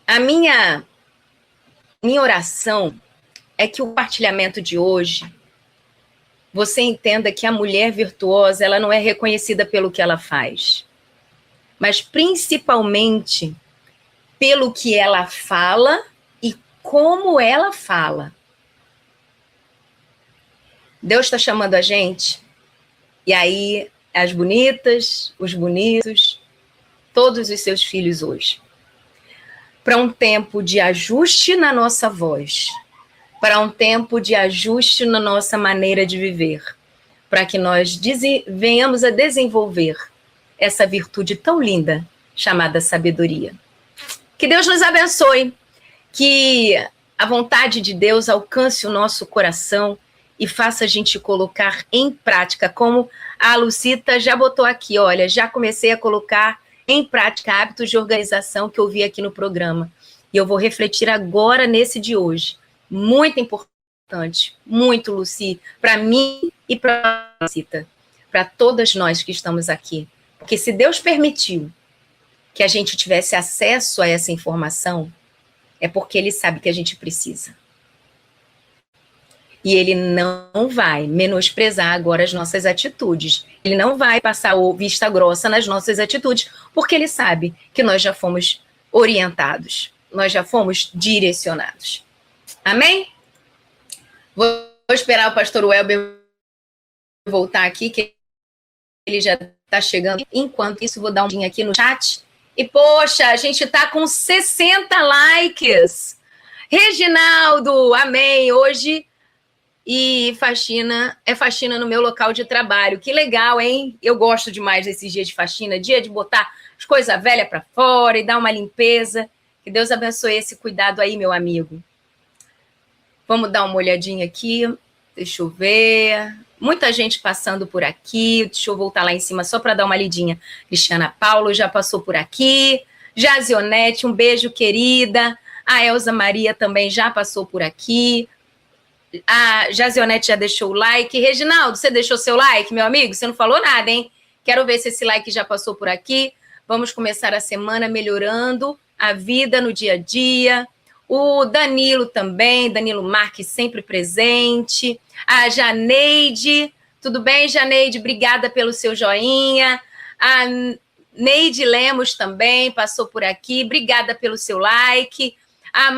A minha oração é que o compartilhamento de hoje, você entenda que a mulher virtuosa, ela não é reconhecida pelo que ela faz, mas principalmente pelo que ela fala e como ela fala. Deus está chamando a gente, e aí as bonitas, os bonitos, todos os seus filhos hoje, para um tempo de ajuste na nossa voz, para um tempo de ajuste na nossa maneira de viver, para que nós venhamos a desenvolver essa virtude tão linda chamada sabedoria. Que Deus nos abençoe, que a vontade de Deus alcance o nosso coração e faça a gente colocar em prática, como a Lucita já botou aqui, olha, já comecei a colocar em prática hábitos de organização que eu vi aqui no programa. E eu vou refletir agora nesse de hoje. Muito importante, muito, Luci, para mim e para a Lucita, para todas nós que estamos aqui. Porque se Deus permitiu que a gente tivesse acesso a essa informação, é porque Ele sabe que a gente precisa. E Ele não vai menosprezar agora as nossas atitudes. Ele não vai passar vista grossa nas nossas atitudes, porque Ele sabe que nós já fomos orientados, nós já fomos direcionados. Amém? Vou esperar o pastor Welber voltar aqui, que ele já está chegando. Enquanto isso, vou dar um dinho aqui no chat. E, poxa, a gente está com 60 likes. Reginaldo, amém. Hoje, e faxina, é faxina no meu local de trabalho. Que legal, hein? Eu gosto demais desses dias de faxina, dia de botar as coisas velhas para fora e dar uma limpeza. Que Deus abençoe esse cuidado aí, meu amigo. Vamos dar uma olhadinha aqui. Deixa eu ver. Muita gente passando por aqui. Deixa eu voltar lá em cima só para dar uma lidinha. Cristiana Paulo já passou por aqui. Jazionete, um beijo, querida. A Elza Maria também já passou por aqui. A Jazionete já deixou o like. Reginaldo, você deixou seu like, meu amigo? Você não falou nada, hein? Quero ver se esse like já passou por aqui. Vamos começar a semana melhorando a vida no dia a dia. O Danilo também, Danilo Marques sempre presente. A Janeide, tudo bem, Janeide? Obrigada pelo seu joinha. A Neide Lemos também passou por aqui. Obrigada pelo seu like. A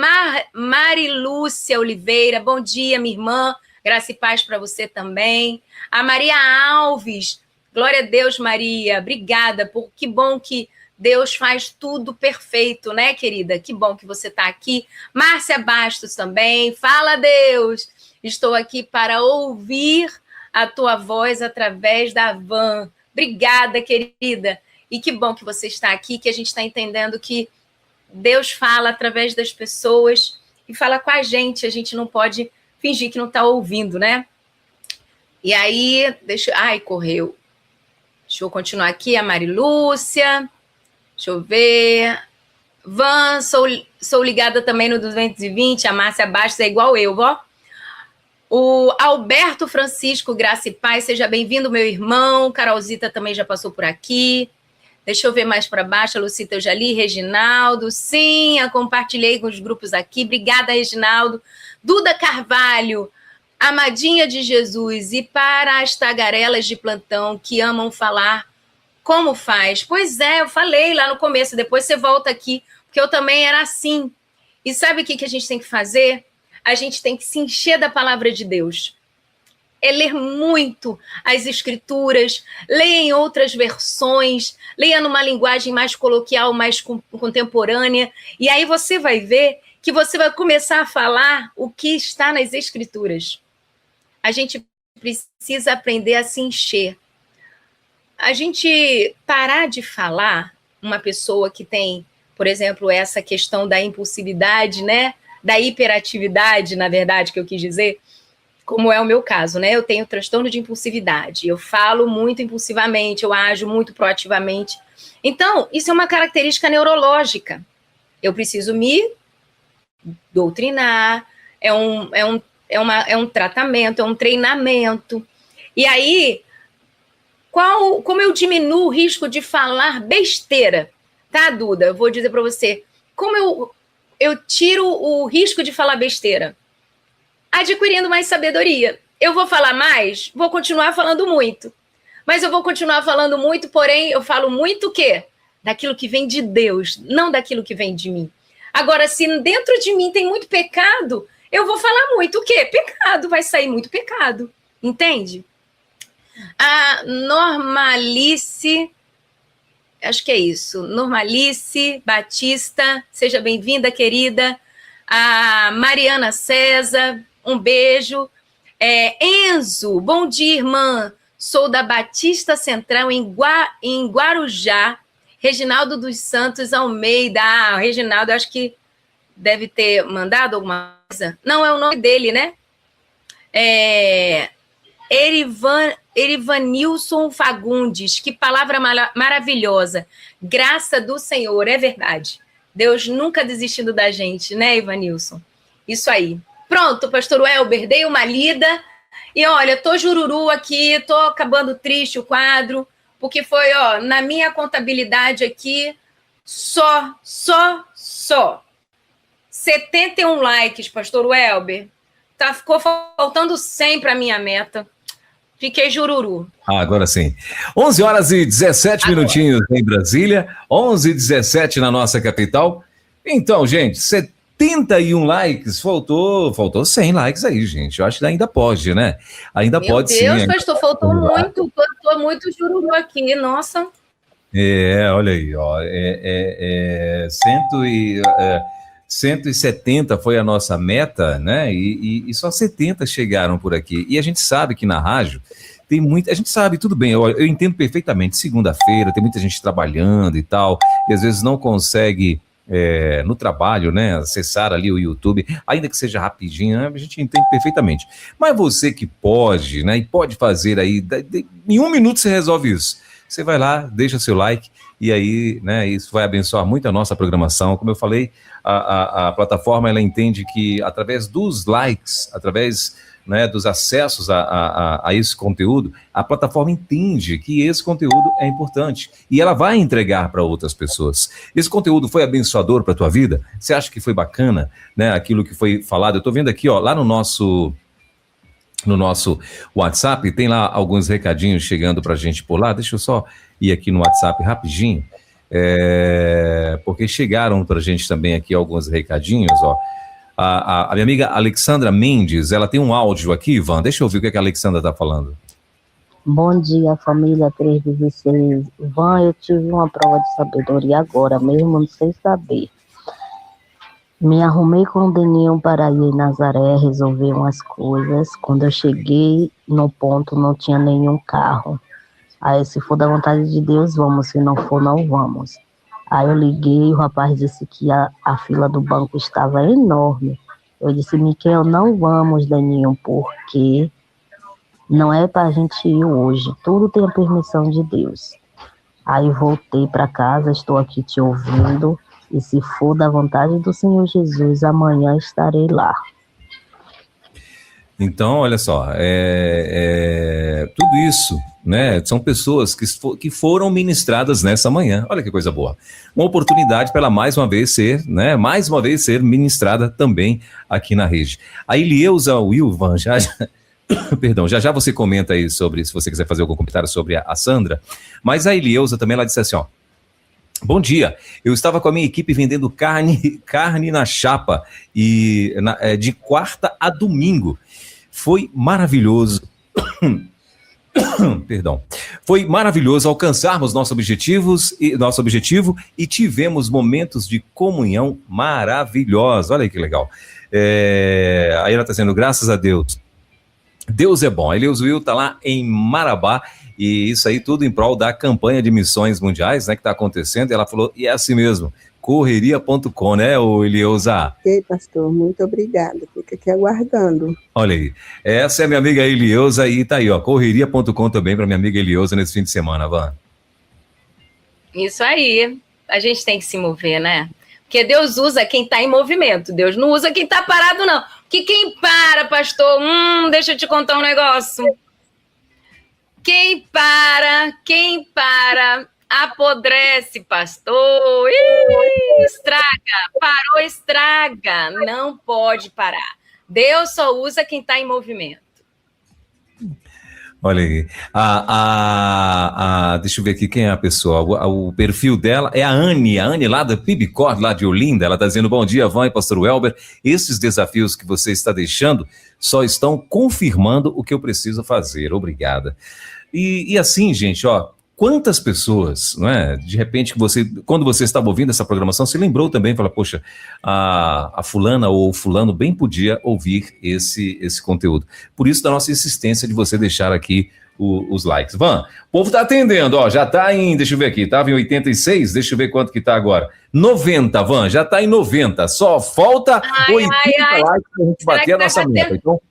Marilúcia Oliveira, bom dia, minha irmã. Graça e paz para você também. A Maria Alves, glória a Deus, Maria. Obrigada, que bom que Deus faz tudo perfeito, né, querida? Que bom que você está aqui. Márcia Bastos também. Fala, Deus. Estou aqui para ouvir a tua voz através da van. Obrigada, querida. E que bom que você está aqui, que a gente está entendendo que Deus fala através das pessoas e fala com a gente não pode fingir que não está ouvindo, né? E aí, ai, correu. Deixa eu continuar aqui, a Marilúcia. Deixa eu ver. Van, sou ligada também no 220, a Márcia Bastos é igual eu, ó. O Alberto Francisco, graça e paz, seja bem-vindo, meu irmão. Carolzita também já passou por aqui. Deixa eu ver mais para baixo, a Lucita eu já li, Reginaldo, sim, eu compartilhei com os grupos aqui, obrigada, Reginaldo. Duda Carvalho, amadinha de Jesus, e para as tagarelas de plantão que amam falar, como faz? Pois é, eu falei lá no começo, depois você volta aqui, porque eu também era assim. E sabe o que a gente tem que fazer? A gente tem que se encher da palavra de Deus. É ler muito as escrituras, leia em outras versões, leia numa linguagem mais coloquial, mais contemporânea, e aí você vai ver que você vai começar a falar o que está nas escrituras. A gente precisa aprender a se encher. A gente parar de falar, uma pessoa que tem, por exemplo, essa questão da impulsividade, né? Da hiperatividade, na verdade, que eu quis dizer, como é o meu caso, né? Eu tenho transtorno de impulsividade, eu falo muito impulsivamente, eu ajo muito proativamente. Então, isso é uma característica neurológica. Eu preciso me doutrinar, é um tratamento, é um treinamento. E aí, como eu diminuo o risco de falar besteira? Tá, Duda? Eu vou dizer para você, como eu tiro o risco de falar besteira? Adquirindo mais sabedoria. Eu vou falar mais? Vou continuar falando muito. Mas eu vou continuar falando muito, porém, eu falo muito o quê? Daquilo que vem de Deus, não daquilo que vem de mim. Agora, se dentro de mim tem muito pecado, eu vou falar muito o quê? Pecado, vai sair muito pecado. Entende? A Normalice, acho que é isso, Normalice Batista, seja bem-vinda, querida. A Mariana César, um beijo. Enzo, bom dia, irmã. Sou da Batista Central, em Guarujá. Reginaldo dos Santos Almeida. Ah, o Reginaldo, acho que deve ter mandado alguma coisa. Não, é o nome dele, né? Erivanilson Fagundes. Que palavra maravilhosa. Graça do Senhor, é verdade. Deus nunca desistindo da gente, né, Ivanilson? Isso aí. Pronto, pastor Welber, dei uma lida. E olha, tô jururu aqui, tô acabando triste o quadro, porque foi, ó, na minha contabilidade aqui, só 71 likes, pastor Welber. Ficou faltando 100 para minha meta. Fiquei jururu. Agora sim. 11 horas e 17 minutinhos em Brasília, 11h17 na nossa capital. Então, gente, 71 likes, faltou 100 likes aí, gente. Eu acho que ainda pode, né? Ainda Meu pode Deus, sim. Meu Ainda... Deus, pastor, faltou muito. Faltou muito jururu aqui, nossa. Olha aí, ó. 170 foi a nossa meta, né? E só 70 chegaram por aqui. E a gente sabe que na rádio tem muita. A gente sabe, tudo bem, eu entendo perfeitamente. Segunda-feira tem muita gente trabalhando e tal, e às vezes não consegue. No trabalho, né, acessar ali o YouTube, ainda que seja rapidinho, né, a gente entende perfeitamente. Mas você que pode, né, e pode fazer aí, em 1 minuto você resolve isso. Você vai lá, deixa seu like, e aí, né, isso vai abençoar muito a nossa programação. Como eu falei, a plataforma, ela entende que através dos likes, através, né, dos acessos a esse conteúdo, a plataforma entende que esse conteúdo é importante e ela vai entregar para outras pessoas. Esse conteúdo foi abençoador para a tua vida? Você acha que foi bacana, né, aquilo que foi falado? Eu estou vendo aqui, ó, lá no nosso WhatsApp, tem lá alguns recadinhos chegando para a gente por lá. Deixa eu só ir aqui no WhatsApp rapidinho, porque chegaram para a gente também aqui alguns recadinhos, ó. A minha amiga Alexandra Mendes, ela tem um áudio aqui, Ivan. Deixa eu ouvir o que a Alexandra está falando. Bom dia, família 316. Ivan, eu tive uma prova de sabedoria agora, mesmo sem saber. Me arrumei com o Deninho para ir em Nazaré resolver umas coisas. Quando eu cheguei no ponto, não tinha nenhum carro. Aí, se for da vontade de Deus, vamos. Se não for, não vamos. Aí eu liguei, o rapaz disse que a fila do banco estava enorme. Eu disse, Miquel, não vamos, Daninho, porque não é para a gente ir hoje. Tudo tem a permissão de Deus. Aí voltei para casa, estou aqui te ouvindo. E se for da vontade do Senhor Jesus, amanhã estarei lá. Então, olha só, tudo isso, né, são pessoas que foram ministradas nessa manhã. Olha que coisa boa. Uma oportunidade para ela mais uma vez ser ministrada também aqui na rede. A Elieusa Wilvan, perdão, já você comenta aí sobre, se você quiser fazer algum comentário sobre a Sandra, mas a Elieusa também, ela disse assim, ó, bom dia, eu estava com a minha equipe vendendo carne na chapa de quarta a domingo. Foi maravilhoso. Perdão. Foi maravilhoso alcançarmos nosso objetivo e tivemos momentos de comunhão maravilhosos. Olha aí que legal. Aí ela está dizendo, graças a Deus. Deus é bom. A Elius Will está lá em Marabá. E isso aí tudo em prol da campanha de missões mundiais, né, que está acontecendo. E ela falou, e é assim mesmo, correria.com, né, Elieusa? Ok, pastor, muito obrigada. Fica aqui aguardando. Olha aí, essa é a minha amiga Elieusa e tá aí, ó, correria.com também para minha amiga Elieusa nesse fim de semana, Van. Isso aí, a gente tem que se mover, né? Porque Deus usa quem está em movimento, Deus não usa quem está parado, não. Que quem para, pastor, deixa eu te contar um negócio. Quem para, apodrece, pastor. Estraga, parou, estraga. Não pode parar. Deus só usa quem está em movimento. Olha aí. Deixa eu ver aqui quem é a pessoa. O perfil dela é a Anne lá da Pibicor, lá de Olinda. Ela está dizendo, bom dia, Van e pastor Welber. Esses desafios que você está deixando só estão confirmando o que eu preciso fazer. Obrigada. E assim, gente, ó, quantas pessoas, não é? De repente, quando você estava ouvindo essa programação, se lembrou também, fala, poxa, a fulana ou o fulano bem podia ouvir esse conteúdo. Por isso, da nossa insistência de você deixar aqui os likes. Van, o povo está atendendo, ó, já está em, deixa eu ver aqui, estava em 86, deixa eu ver quanto que está agora. 90, Van, já está em 90, só falta 80 likes para a gente bater a nossa meta. Então,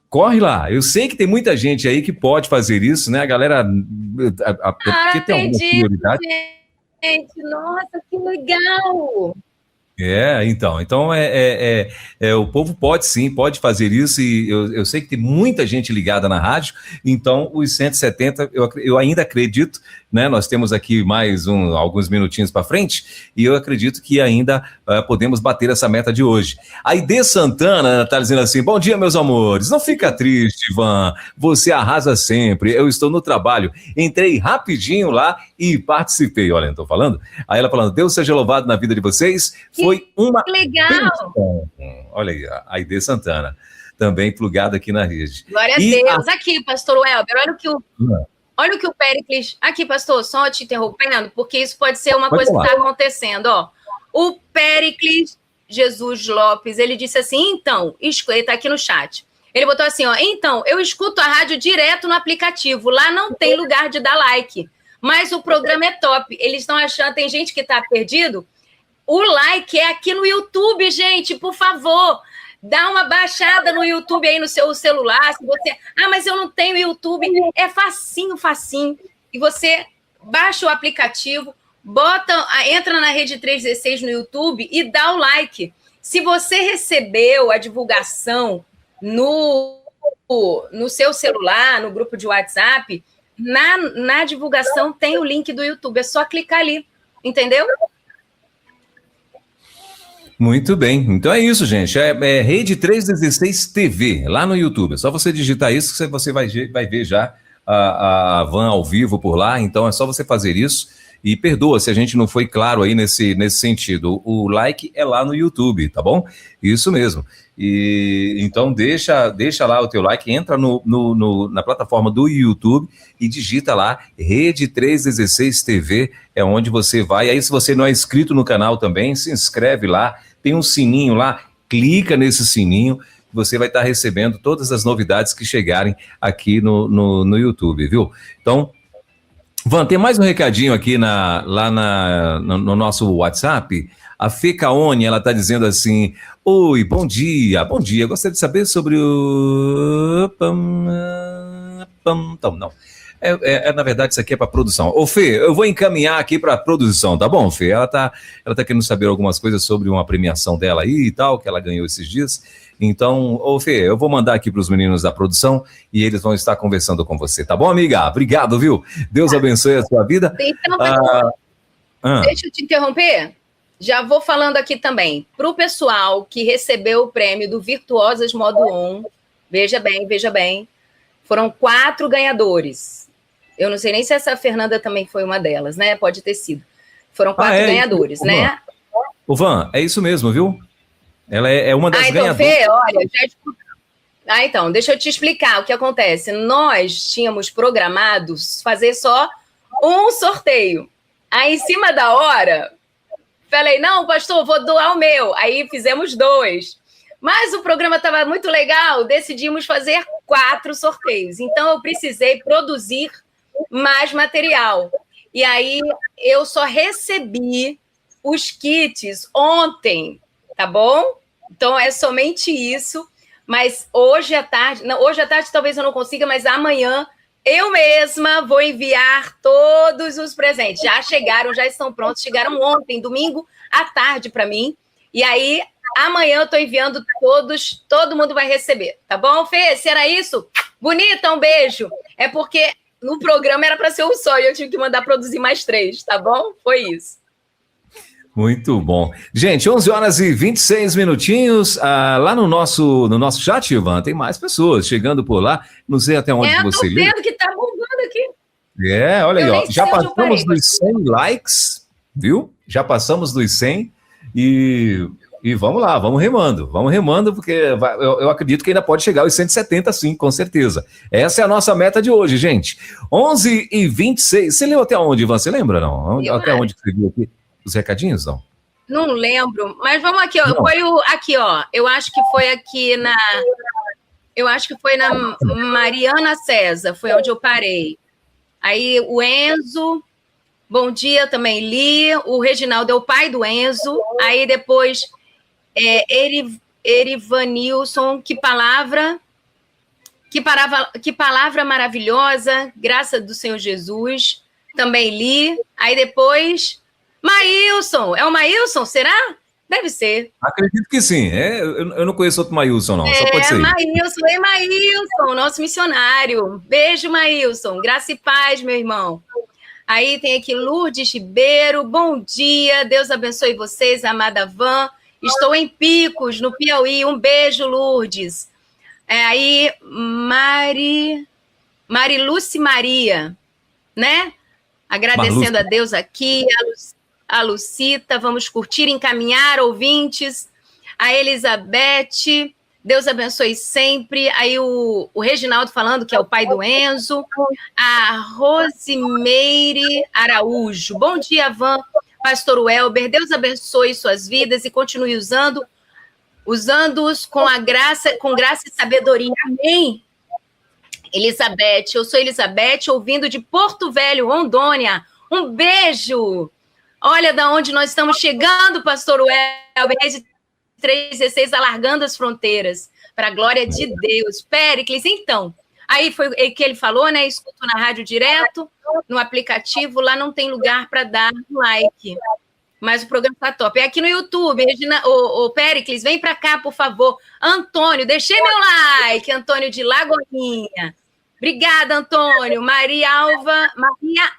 corre lá, eu sei que tem muita gente aí que pode fazer isso, né? A galera, porque tem alguma prioridade. Gente, nossa, que legal! Então o povo pode sim, pode fazer isso, e eu sei que tem muita gente ligada na rádio, então os 170, eu ainda acredito né? Nós temos aqui mais alguns minutinhos para frente e eu acredito que ainda podemos bater essa meta de hoje. A Aide Santana está dizendo assim: bom dia, meus amores. Não fica triste, Ivan. Você arrasa sempre. Eu estou no trabalho. Entrei rapidinho lá e participei. Olha, não estou falando? Aí ela falando: Deus seja louvado na vida de vocês. Foi uma... Que legal! Olha aí, a Aide Santana. Também plugado aqui na rede. Glória a Deus. Aqui, pastor Welber, olha o que o Péricles... Aqui, pastor, só te interrompendo, porque isso pode ser uma coisa que está acontecendo. Ó. O Péricles Jesus Lopes, ele disse assim, então, ele está aqui no chat. Ele botou assim, ó, então, eu escuto a rádio direto no aplicativo, lá não tem lugar de dar like, mas o programa é top. Eles estão achando, tem gente que está perdido, o like é aqui no YouTube, gente, por favor. Dá uma baixada no YouTube aí no seu celular. Se você... mas eu não tenho YouTube. É facinho. E você baixa o aplicativo, entra na Rede 316 no YouTube e dá o like. Se você recebeu a divulgação no seu celular, no grupo de WhatsApp, na divulgação tem o link do YouTube. É só clicar ali. Entendeu? Muito bem, então é isso, gente, é Rede 316 TV, lá no YouTube, é só você digitar isso que você vai ver já a Van ao vivo por lá, então é só você fazer isso, e perdoa se a gente não foi claro aí nesse sentido, o like é lá no YouTube, tá bom? Isso mesmo, e então deixa lá o teu like, entra na plataforma do YouTube e digita lá, Rede 316 TV, é onde você vai, aí se você não é inscrito no canal também, se inscreve lá, tem um sininho lá, clica nesse sininho, você vai estar recebendo todas as novidades que chegarem aqui no YouTube, viu? Então, Van, tem mais um recadinho aqui no nosso WhatsApp. A Fê Caone, ela está dizendo assim, oi, bom dia, gostaria de saber sobre o... Não. Na verdade, isso aqui é para produção. Ô, Fê, eu vou encaminhar aqui para produção, tá bom, Fê? Ela tá querendo saber algumas coisas sobre uma premiação dela aí e tal, que ela ganhou esses dias. Então, ô, Fê, eu vou mandar aqui para os meninos da produção e eles vão estar conversando com você, tá bom, amiga? Obrigado, viu? Deus abençoe a sua vida. Então, deixa eu te interromper. Já vou falando aqui também. Para o pessoal que recebeu o prêmio do Virtuosas Modo On, veja bem, foram 4 ganhadores. Eu não sei nem se essa Fernanda também foi uma delas, né? Pode ter sido. Foram 4 ganhadores, né? Ô, Van, é isso mesmo, viu? Ela é uma das ganhadoras. Fê, olha, então, deixa eu te explicar o que acontece. Nós tínhamos programado fazer só um sorteio. Aí, em cima da hora, falei, não, pastor, vou doar o meu. Aí fizemos 2. Mas o programa estava muito legal, decidimos fazer 4 sorteios. Então, eu precisei produzir mais material. E aí, eu só recebi os kits ontem, tá bom? Então, é somente isso. Mas hoje à tarde talvez eu não consiga, mas amanhã eu mesma vou enviar todos os presentes. Já chegaram, já estão prontos. Chegaram ontem, domingo à tarde para mim. E aí... amanhã eu estou enviando todos, todo mundo vai receber, tá bom, Fê? Se era isso, bonita, um beijo. É porque no programa era para ser um só e eu tive que mandar produzir mais 3, tá bom? Foi isso. Muito bom. Gente, 11h26. Lá no nosso chat, Ivan, tem mais pessoas chegando por lá. Não sei até onde você lê. Eu tô vendo que tá bombando aqui. Olha aí, ó. Já passamos dos 100 likes, viu? Já passamos dos 100 e vamos lá, vamos remando, porque eu acredito que ainda pode chegar aos 170, sim, com certeza. Essa é a nossa meta de hoje, gente. 11h26. Você leu até onde, Ivan? Você lembra, não? Até onde você viu aqui? Os recadinhos, não? Não lembro, mas vamos aqui, ó. Aqui, ó. Eu acho que foi aqui na Mariana César, foi onde eu parei. Aí o Enzo, bom dia, também li. O Reginaldo é o pai do Enzo. Aí depois, Erivanilson, que palavra maravilhosa, graça do Senhor Jesus. Também li. Aí depois, Maílson, é o Maílson, será? Deve ser. Acredito que sim. Eu não conheço outro Maílson, não. Só pode ser. Maílson, nosso missionário. Beijo, Maílson. Graça e paz, meu irmão. Aí tem aqui Lourdes Ribeiro, bom dia, Deus abençoe vocês, amada Van. Estou em Picos, no Piauí, um beijo, Lourdes. Aí, Mariluce Maria, né? Agradecendo a Deus aqui, a Lucita, vamos curtir, encaminhar, ouvintes. A Elizabeth, Deus abençoe sempre. Aí o Reginaldo falando que é o pai do Enzo. A Rosimeire Araújo. Bom dia, Van, pastor Welber. Deus abençoe suas vidas e continue usando-os com graça e sabedoria. Amém. Elizabeth, eu sou Elizabeth, ouvindo de Porto Velho, Rondônia. Um beijo. Olha da onde nós estamos chegando, pastor Welber. 316, alargando as fronteiras, para a glória de Deus. Péricles, então, aí foi o que ele falou, né? Escuto na rádio direto, no aplicativo, lá não tem lugar para dar like. Mas o programa está top. É aqui no YouTube, Regina, o Péricles, vem para cá, por favor. Antônio, deixei meu like, Antônio de Lagoinha. Obrigada, Antônio. Maria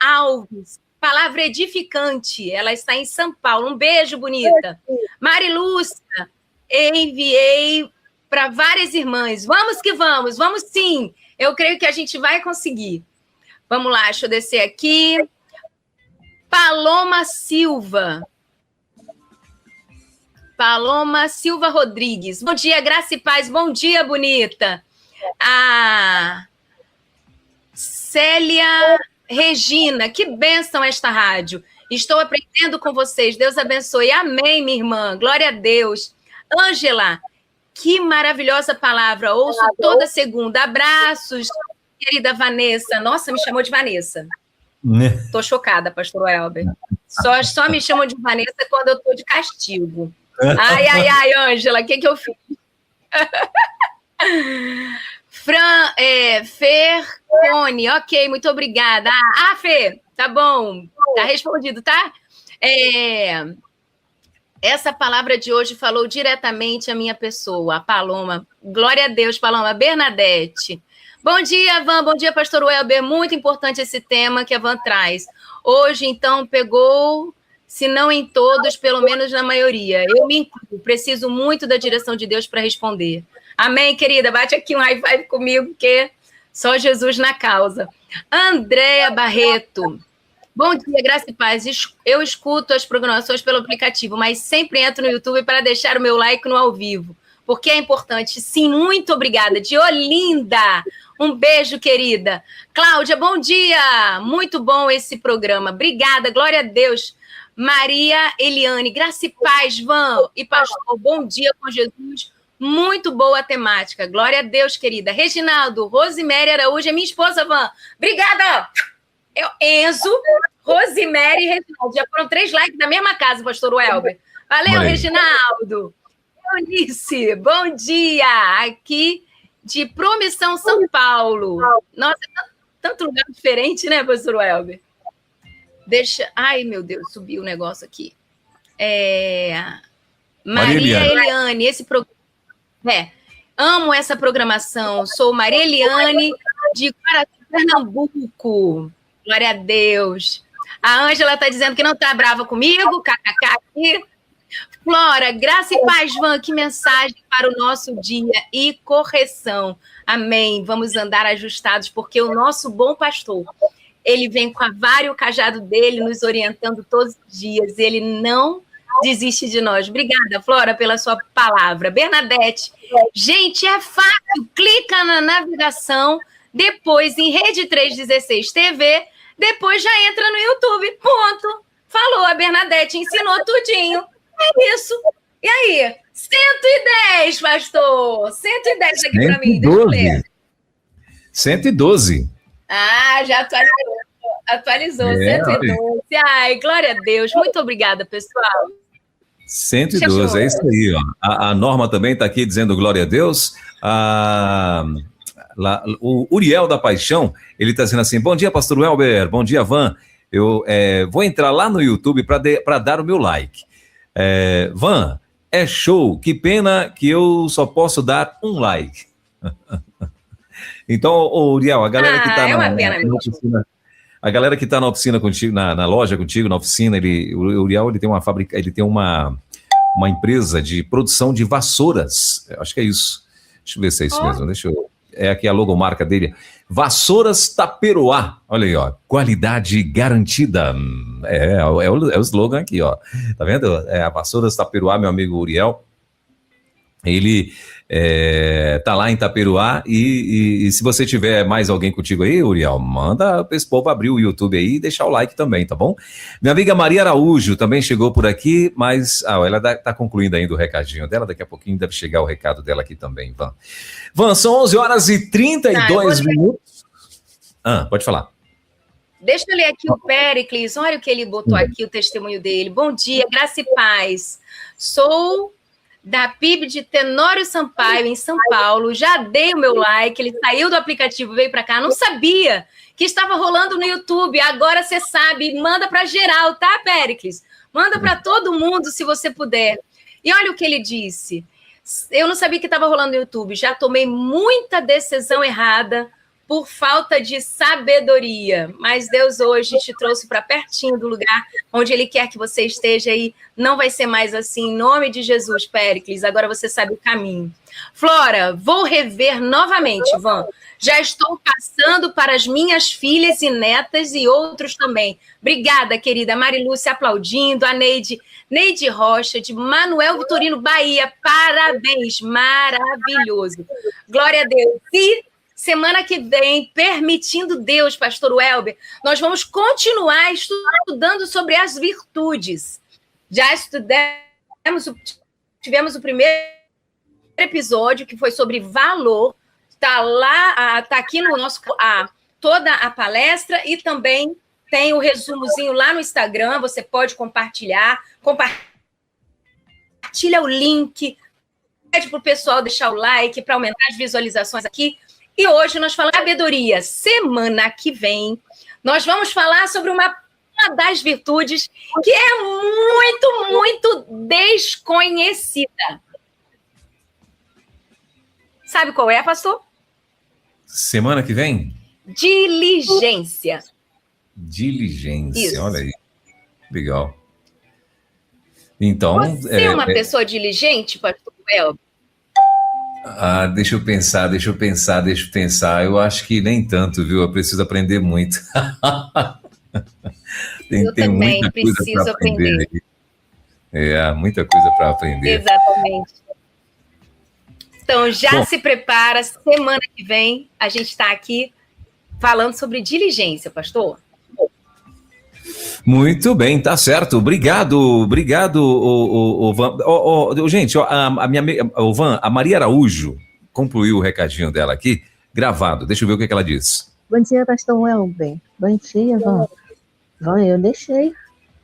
Alves. Palavra edificante, ela está em São Paulo. Um beijo, bonita. Marilúcia, enviei para várias irmãs. Vamos que vamos, vamos sim. Eu creio que a gente vai conseguir. Vamos lá, deixa eu descer aqui. Paloma Silva Rodrigues. Bom dia, graça e paz. Bom dia, bonita. A Célia Regina, que bênção esta rádio. Estou aprendendo com vocês. Deus abençoe. Amém, minha irmã. Glória a Deus. Ângela, que maravilhosa palavra. Ouço toda segunda. Abraços, querida Vanessa. Nossa, me chamou de Vanessa. Estou chocada, pastor Welber. Só me chamam de Vanessa quando eu estou de castigo. Ai, Ângela, o que eu fiz? Fercone, ok, muito obrigada. Fê, tá bom, tá respondido, tá? Essa palavra de hoje falou diretamente à minha pessoa, a Paloma. Glória a Deus, Paloma. Bernadette. Bom dia, Van, bom dia, pastor Welber. Muito importante esse tema que a Van traz. Hoje, então, pegou, se não em todos, pelo menos na maioria. Eu me incluo, preciso muito da direção de Deus para responder. Amém, querida? Bate aqui um high five comigo, porque só Jesus na causa. Andréa Barreto. Bom dia, graça e paz. Eu escuto as programações pelo aplicativo, mas sempre entro no YouTube para deixar o meu like no ao vivo, porque é importante. Sim, muito obrigada. De Olinda. Um beijo, querida. Cláudia, bom dia. Muito bom esse programa. Obrigada, glória a Deus. Maria Eliane, graça e paz, Van e pastor. Bom dia com Jesus. Muito boa a temática. Glória a Deus, querida. Reginaldo, Rosiméria Araújo é minha esposa, Van. Obrigada. Enzo, Rosiméria e Reginaldo. Já foram 3 likes da mesma casa, pastor Welber. Valeu, Reginaldo. Eunice, bom dia. Aqui de Promissão, São Paulo. Nossa, tanto lugar diferente, né, pastor Welber? Ai, meu Deus, subiu o negócio aqui. Maria Eliane, esse programa. Amo essa programação. Sou Maria Eliane, de Guaratu, Pernambuco. Glória a Deus. A Ângela está dizendo que não está brava comigo. KKK aqui. Flora, graça e paz, Van. Que mensagem para o nosso dia e correção. Amém. Vamos andar ajustados, porque o nosso bom pastor, ele vem com a vara e o cajado dele, nos orientando todos os dias. Ele não desiste de nós. Obrigada, Flora, pela sua palavra. Bernadette, gente, é fácil. Clica na navegação, depois em Rede 316 TV, depois já entra no YouTube. Ponto. Falou, a Bernadette ensinou tudinho. É isso. E aí? 110, pastor. 110 aqui para mim. Deixa eu ler. 112. Já atualizou. 112. Ai, glória a Deus. Muito obrigada, pessoal. 112, é isso aí. Ó. A Norma também está aqui dizendo glória a Deus. O Uriel da Paixão, ele está dizendo assim, bom dia, pastor Welber, bom dia, Van. Eu vou entrar lá no YouTube para dar o meu like. Van, é show, que pena que eu só posso dar um like. Então, Uriel, a galera que está A galera que está na oficina contigo, na loja contigo, na oficina, o Uriel, ele tem uma fábrica, ele tem uma empresa de produção de vassouras. Eu acho que é isso. Deixa eu ver se é isso mesmo. É aqui a logomarca dele. Vassouras Taperoá. Olha aí, ó. Qualidade garantida. É o slogan aqui, ó. Tá vendo? A Vassouras Taperoá, meu amigo Uriel. Ele tá lá em Taperoá e se você tiver mais alguém contigo aí, Uriel, manda esse povo abrir o YouTube aí e deixar o like também, tá bom? Minha amiga Maria Araújo também chegou por aqui, mas ela tá concluindo ainda o recadinho dela, daqui a pouquinho deve chegar o recado dela aqui também, Van. Van, são 11h32 minutos. Pode falar. Deixa eu ler aqui o Péricles, olha o que ele botou aqui, o testemunho dele. Bom dia, graça e paz. Sou da PIB de Tenório Sampaio, em São Paulo. Já dei o meu like, ele saiu do aplicativo, veio para cá. Não sabia que estava rolando no YouTube. Agora você sabe, manda para geral, tá, Péricles? Manda para todo mundo, se você puder. E olha o que ele disse. Eu não sabia que estava rolando no YouTube. Já tomei muita decisão errada por falta de sabedoria. Mas Deus hoje te trouxe para pertinho do lugar onde Ele quer que você esteja aí. Não vai ser mais assim, em nome de Jesus, Péricles. Agora você sabe o caminho. Flora, vou rever novamente, Van. Já estou passando para as minhas filhas e netas e outros também. Obrigada, querida. Marilúcia aplaudindo. A Neide Rocha, de Manuel Vitorino, Bahia. Parabéns, maravilhoso. Glória a Deus. E semana que vem, permitindo Deus, pastor Welber, nós vamos continuar estudando sobre as virtudes. Já tivemos o primeiro episódio, que foi sobre valor. Está lá, está aqui no nosso toda a palestra e também tem o resumozinho lá no Instagram, você pode compartilha o link, pede para o pessoal deixar o like para aumentar as visualizações aqui. E hoje nós falamos de sabedoria. Semana que vem, nós vamos falar sobre uma das virtudes que é muito, muito desconhecida. Sabe qual é, pastor? Semana que vem? Diligência. Diligência, isso. Olha aí. Legal. Então, você é uma pessoa diligente, pastor Welber? Deixa eu pensar. Eu acho que nem tanto, viu? Eu preciso aprender muito. Eu também preciso aprender. Muita coisa para aprender. Exatamente. Então, já se prepara. Semana que vem, a gente está aqui falando sobre diligência, pastor. Muito bem, tá certo. Obrigado, Van. Gente, Van, a Maria Araújo concluiu o recadinho dela aqui, gravado. Deixa eu ver o que ela disse. Bom dia, pastor Welber. Bom dia, Van. Van, eu deixei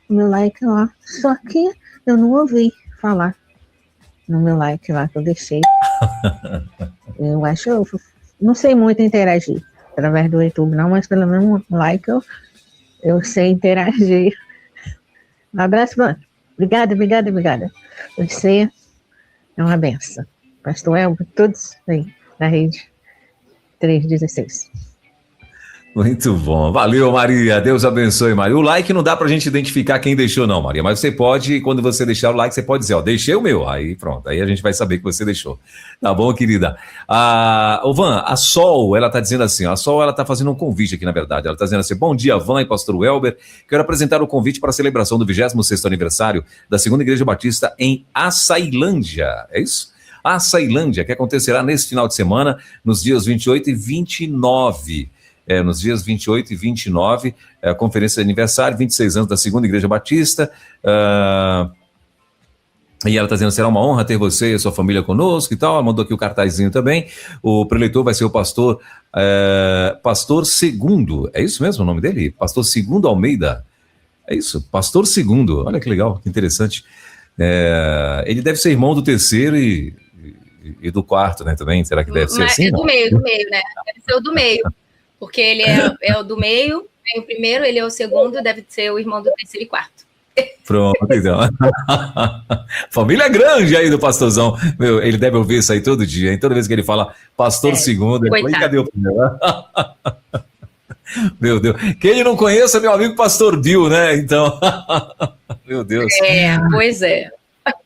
o meu like lá, só que eu não ouvi falar no meu like lá que eu deixei. Eu acho, eu não sei muito interagir através do YouTube, não, mas pelo menos um like eu sei interagir. Um abraço, Van. Obrigada. Você é uma benção. Pastor Elber, todos aí na rede 316. Muito bom. Valeu, Maria. Deus abençoe, Maria. O like não dá pra gente identificar quem deixou, não, Maria. Mas você pode, quando você deixar o like, você pode dizer, deixei o meu. Aí pronto, aí a gente vai saber que você deixou. Tá bom, querida? Van, a Sol, ela tá dizendo assim, a Sol, ela tá fazendo um convite aqui, na verdade. Ela tá dizendo assim, bom dia, Van e pastor Welber. Quero apresentar o convite para a celebração do 26º aniversário da Segunda Igreja Batista em Açailândia. É isso? Açailândia, que acontecerá nesse final de semana, nos dias 28 e 29. Nos dias 28 e 29, a conferência de aniversário, 26 anos da Segunda Igreja Batista. E ela está dizendo, será uma honra ter você e a sua família conosco e tal. Ela mandou aqui o cartazinho também. O preletor vai ser o pastor Segundo. É isso mesmo o nome dele? Pastor Segundo Almeida. É isso, Pastor Segundo. Olha que legal, que interessante. Ele deve ser irmão do terceiro e do quarto, né, também. Será que deve ser assim? Do meio, né? Deve ser o do meio. Porque ele é o do meio, vem o primeiro, ele é o segundo, deve ser o irmão do terceiro e quarto. Pronto, então. Família grande aí do pastorzão. Meu, ele deve ouvir isso aí todo dia, hein? Toda vez que ele fala pastor segundo, ele fala, cadê o primeiro? Meu Deus. Quem não conheça, meu amigo Pastor Bill, né? Então, meu Deus. Pois é.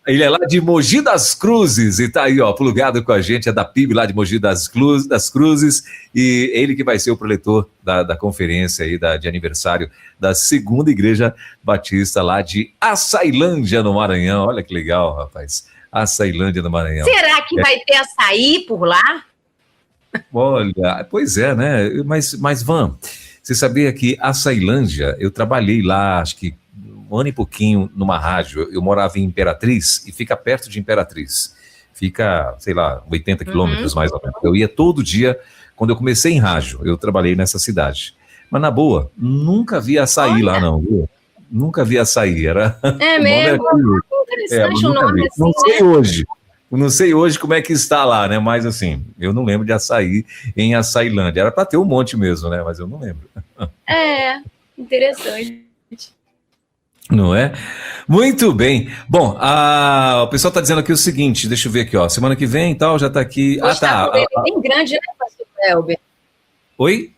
Ele é lá de Mogi das Cruzes e tá aí, ó, plugado com a gente, é da PIB lá de Mogi das Cruzes, e ele que vai ser o preletor da conferência aí de aniversário da Segunda Igreja Batista lá de Açailândia, no Maranhão. Olha que legal, rapaz. Açailândia, no Maranhão. Será que vai ter açaí por lá? Olha, pois é, né? Mas Van, você sabia que Açailândia, eu trabalhei lá, acho que um ano e pouquinho numa rádio. Eu morava em Imperatriz e fica perto de Imperatriz. Fica, sei lá, 80 quilômetros mais ou menos. Eu ia todo dia, quando eu comecei em rádio, eu trabalhei nessa cidade. Mas na boa, nunca vi açaí lá não, viu? Nunca vi açaí, era... É mesmo? Interessante o nome assim, não sei hoje. Não sei hoje como é que está lá, né? Mas assim, eu não lembro de açaí em Açailândia. Era para ter um monte mesmo, né? Mas eu não lembro. Interessante. Não é? Muito bem. Bom, o pessoal está dizendo aqui o seguinte, deixa eu ver aqui, ó. Semana que vem e tal, já está aqui. Hoje tá. Bem grande, né, pastor Elber? Oi?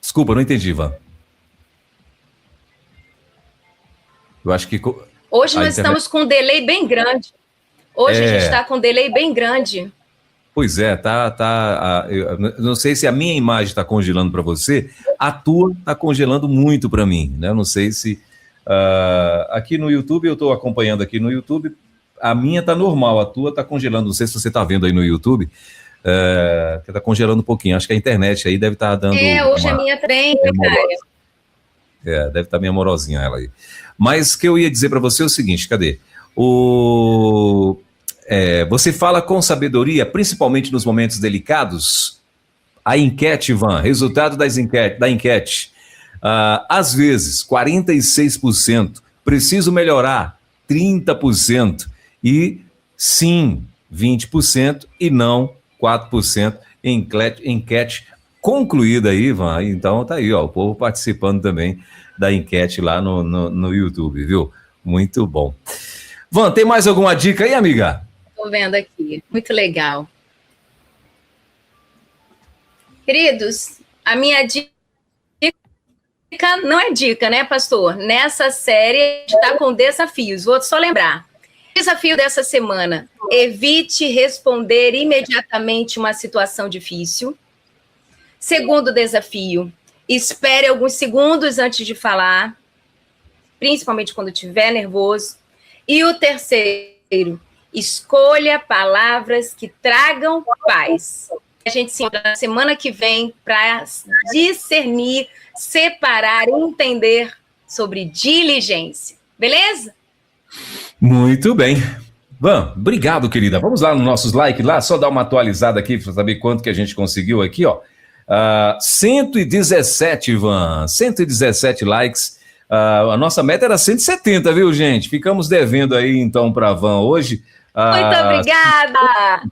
Desculpa, não entendi, Ivan. Eu acho que... Hoje nós estamos com um delay bem grande. Hoje a gente está com um delay bem grande. Pois é, eu não sei se a minha imagem está congelando para você, a tua está congelando muito para mim, né? Eu não sei se... aqui no YouTube, eu estou acompanhando aqui no YouTube, a minha está normal, a tua está congelando, não sei se você está vendo aí no YouTube, que está congelando um pouquinho, acho que a internet aí deve estar dando... Hoje a minha trem, cara. Deve estar meio amorosinha ela aí. Mas o que eu ia dizer para você é o seguinte, cadê? Você fala com sabedoria, principalmente nos momentos delicados? A enquete, Ivan, resultado da enquete. Às vezes, 46%, preciso melhorar, 30%, e sim, 20%, e não, 4%, enquete concluída aí, Ivan. Então tá aí, ó, o povo participando também da enquete lá no YouTube, viu? Muito bom. Van, tem mais alguma dica aí, amiga? Estou vendo aqui, muito legal. Queridos, a minha dica não é dica, né, pastor? Nessa série a gente está com desafios, vou só lembrar. Desafio dessa semana, evite responder imediatamente uma situação difícil. Segundo desafio, espere alguns segundos antes de falar, principalmente quando estiver nervoso. E o terceiro, escolha palavras que tragam paz. A gente se encontra na semana que vem para discernir, separar, entender sobre diligência. Beleza? Muito bem. Van, obrigado, querida. Vamos lá nos nossos likes, lá, só dar uma atualizada aqui para saber quanto que a gente conseguiu aqui, ó. 117, Van, 117 likes. A nossa meta era 170, viu, gente? Ficamos devendo aí, então, para a Van hoje. Muito obrigada!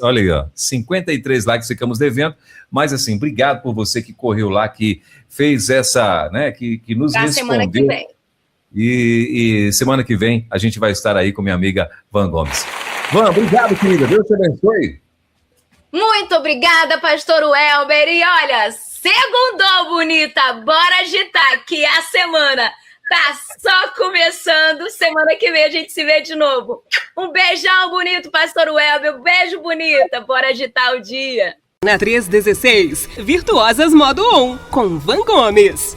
Olha aí, ó, 53 likes ficamos devendo, mas assim, obrigado por você que correu lá, que fez essa, né, que nos respondeu. Semana que vem. E semana que vem a gente vai estar aí com minha amiga Van Gomes. Van, obrigado, querida. Deus te abençoe. Muito obrigada, pastor Welber. E olha, segundou, bonita. Bora agitar, que a semana tá só começando. Semana que vem a gente se vê de novo. Um beijão bonito, pastor Welber. Um beijo, bonita. Bora agitar o dia. Na 316, Virtuosas Modo On, com Van Gomes.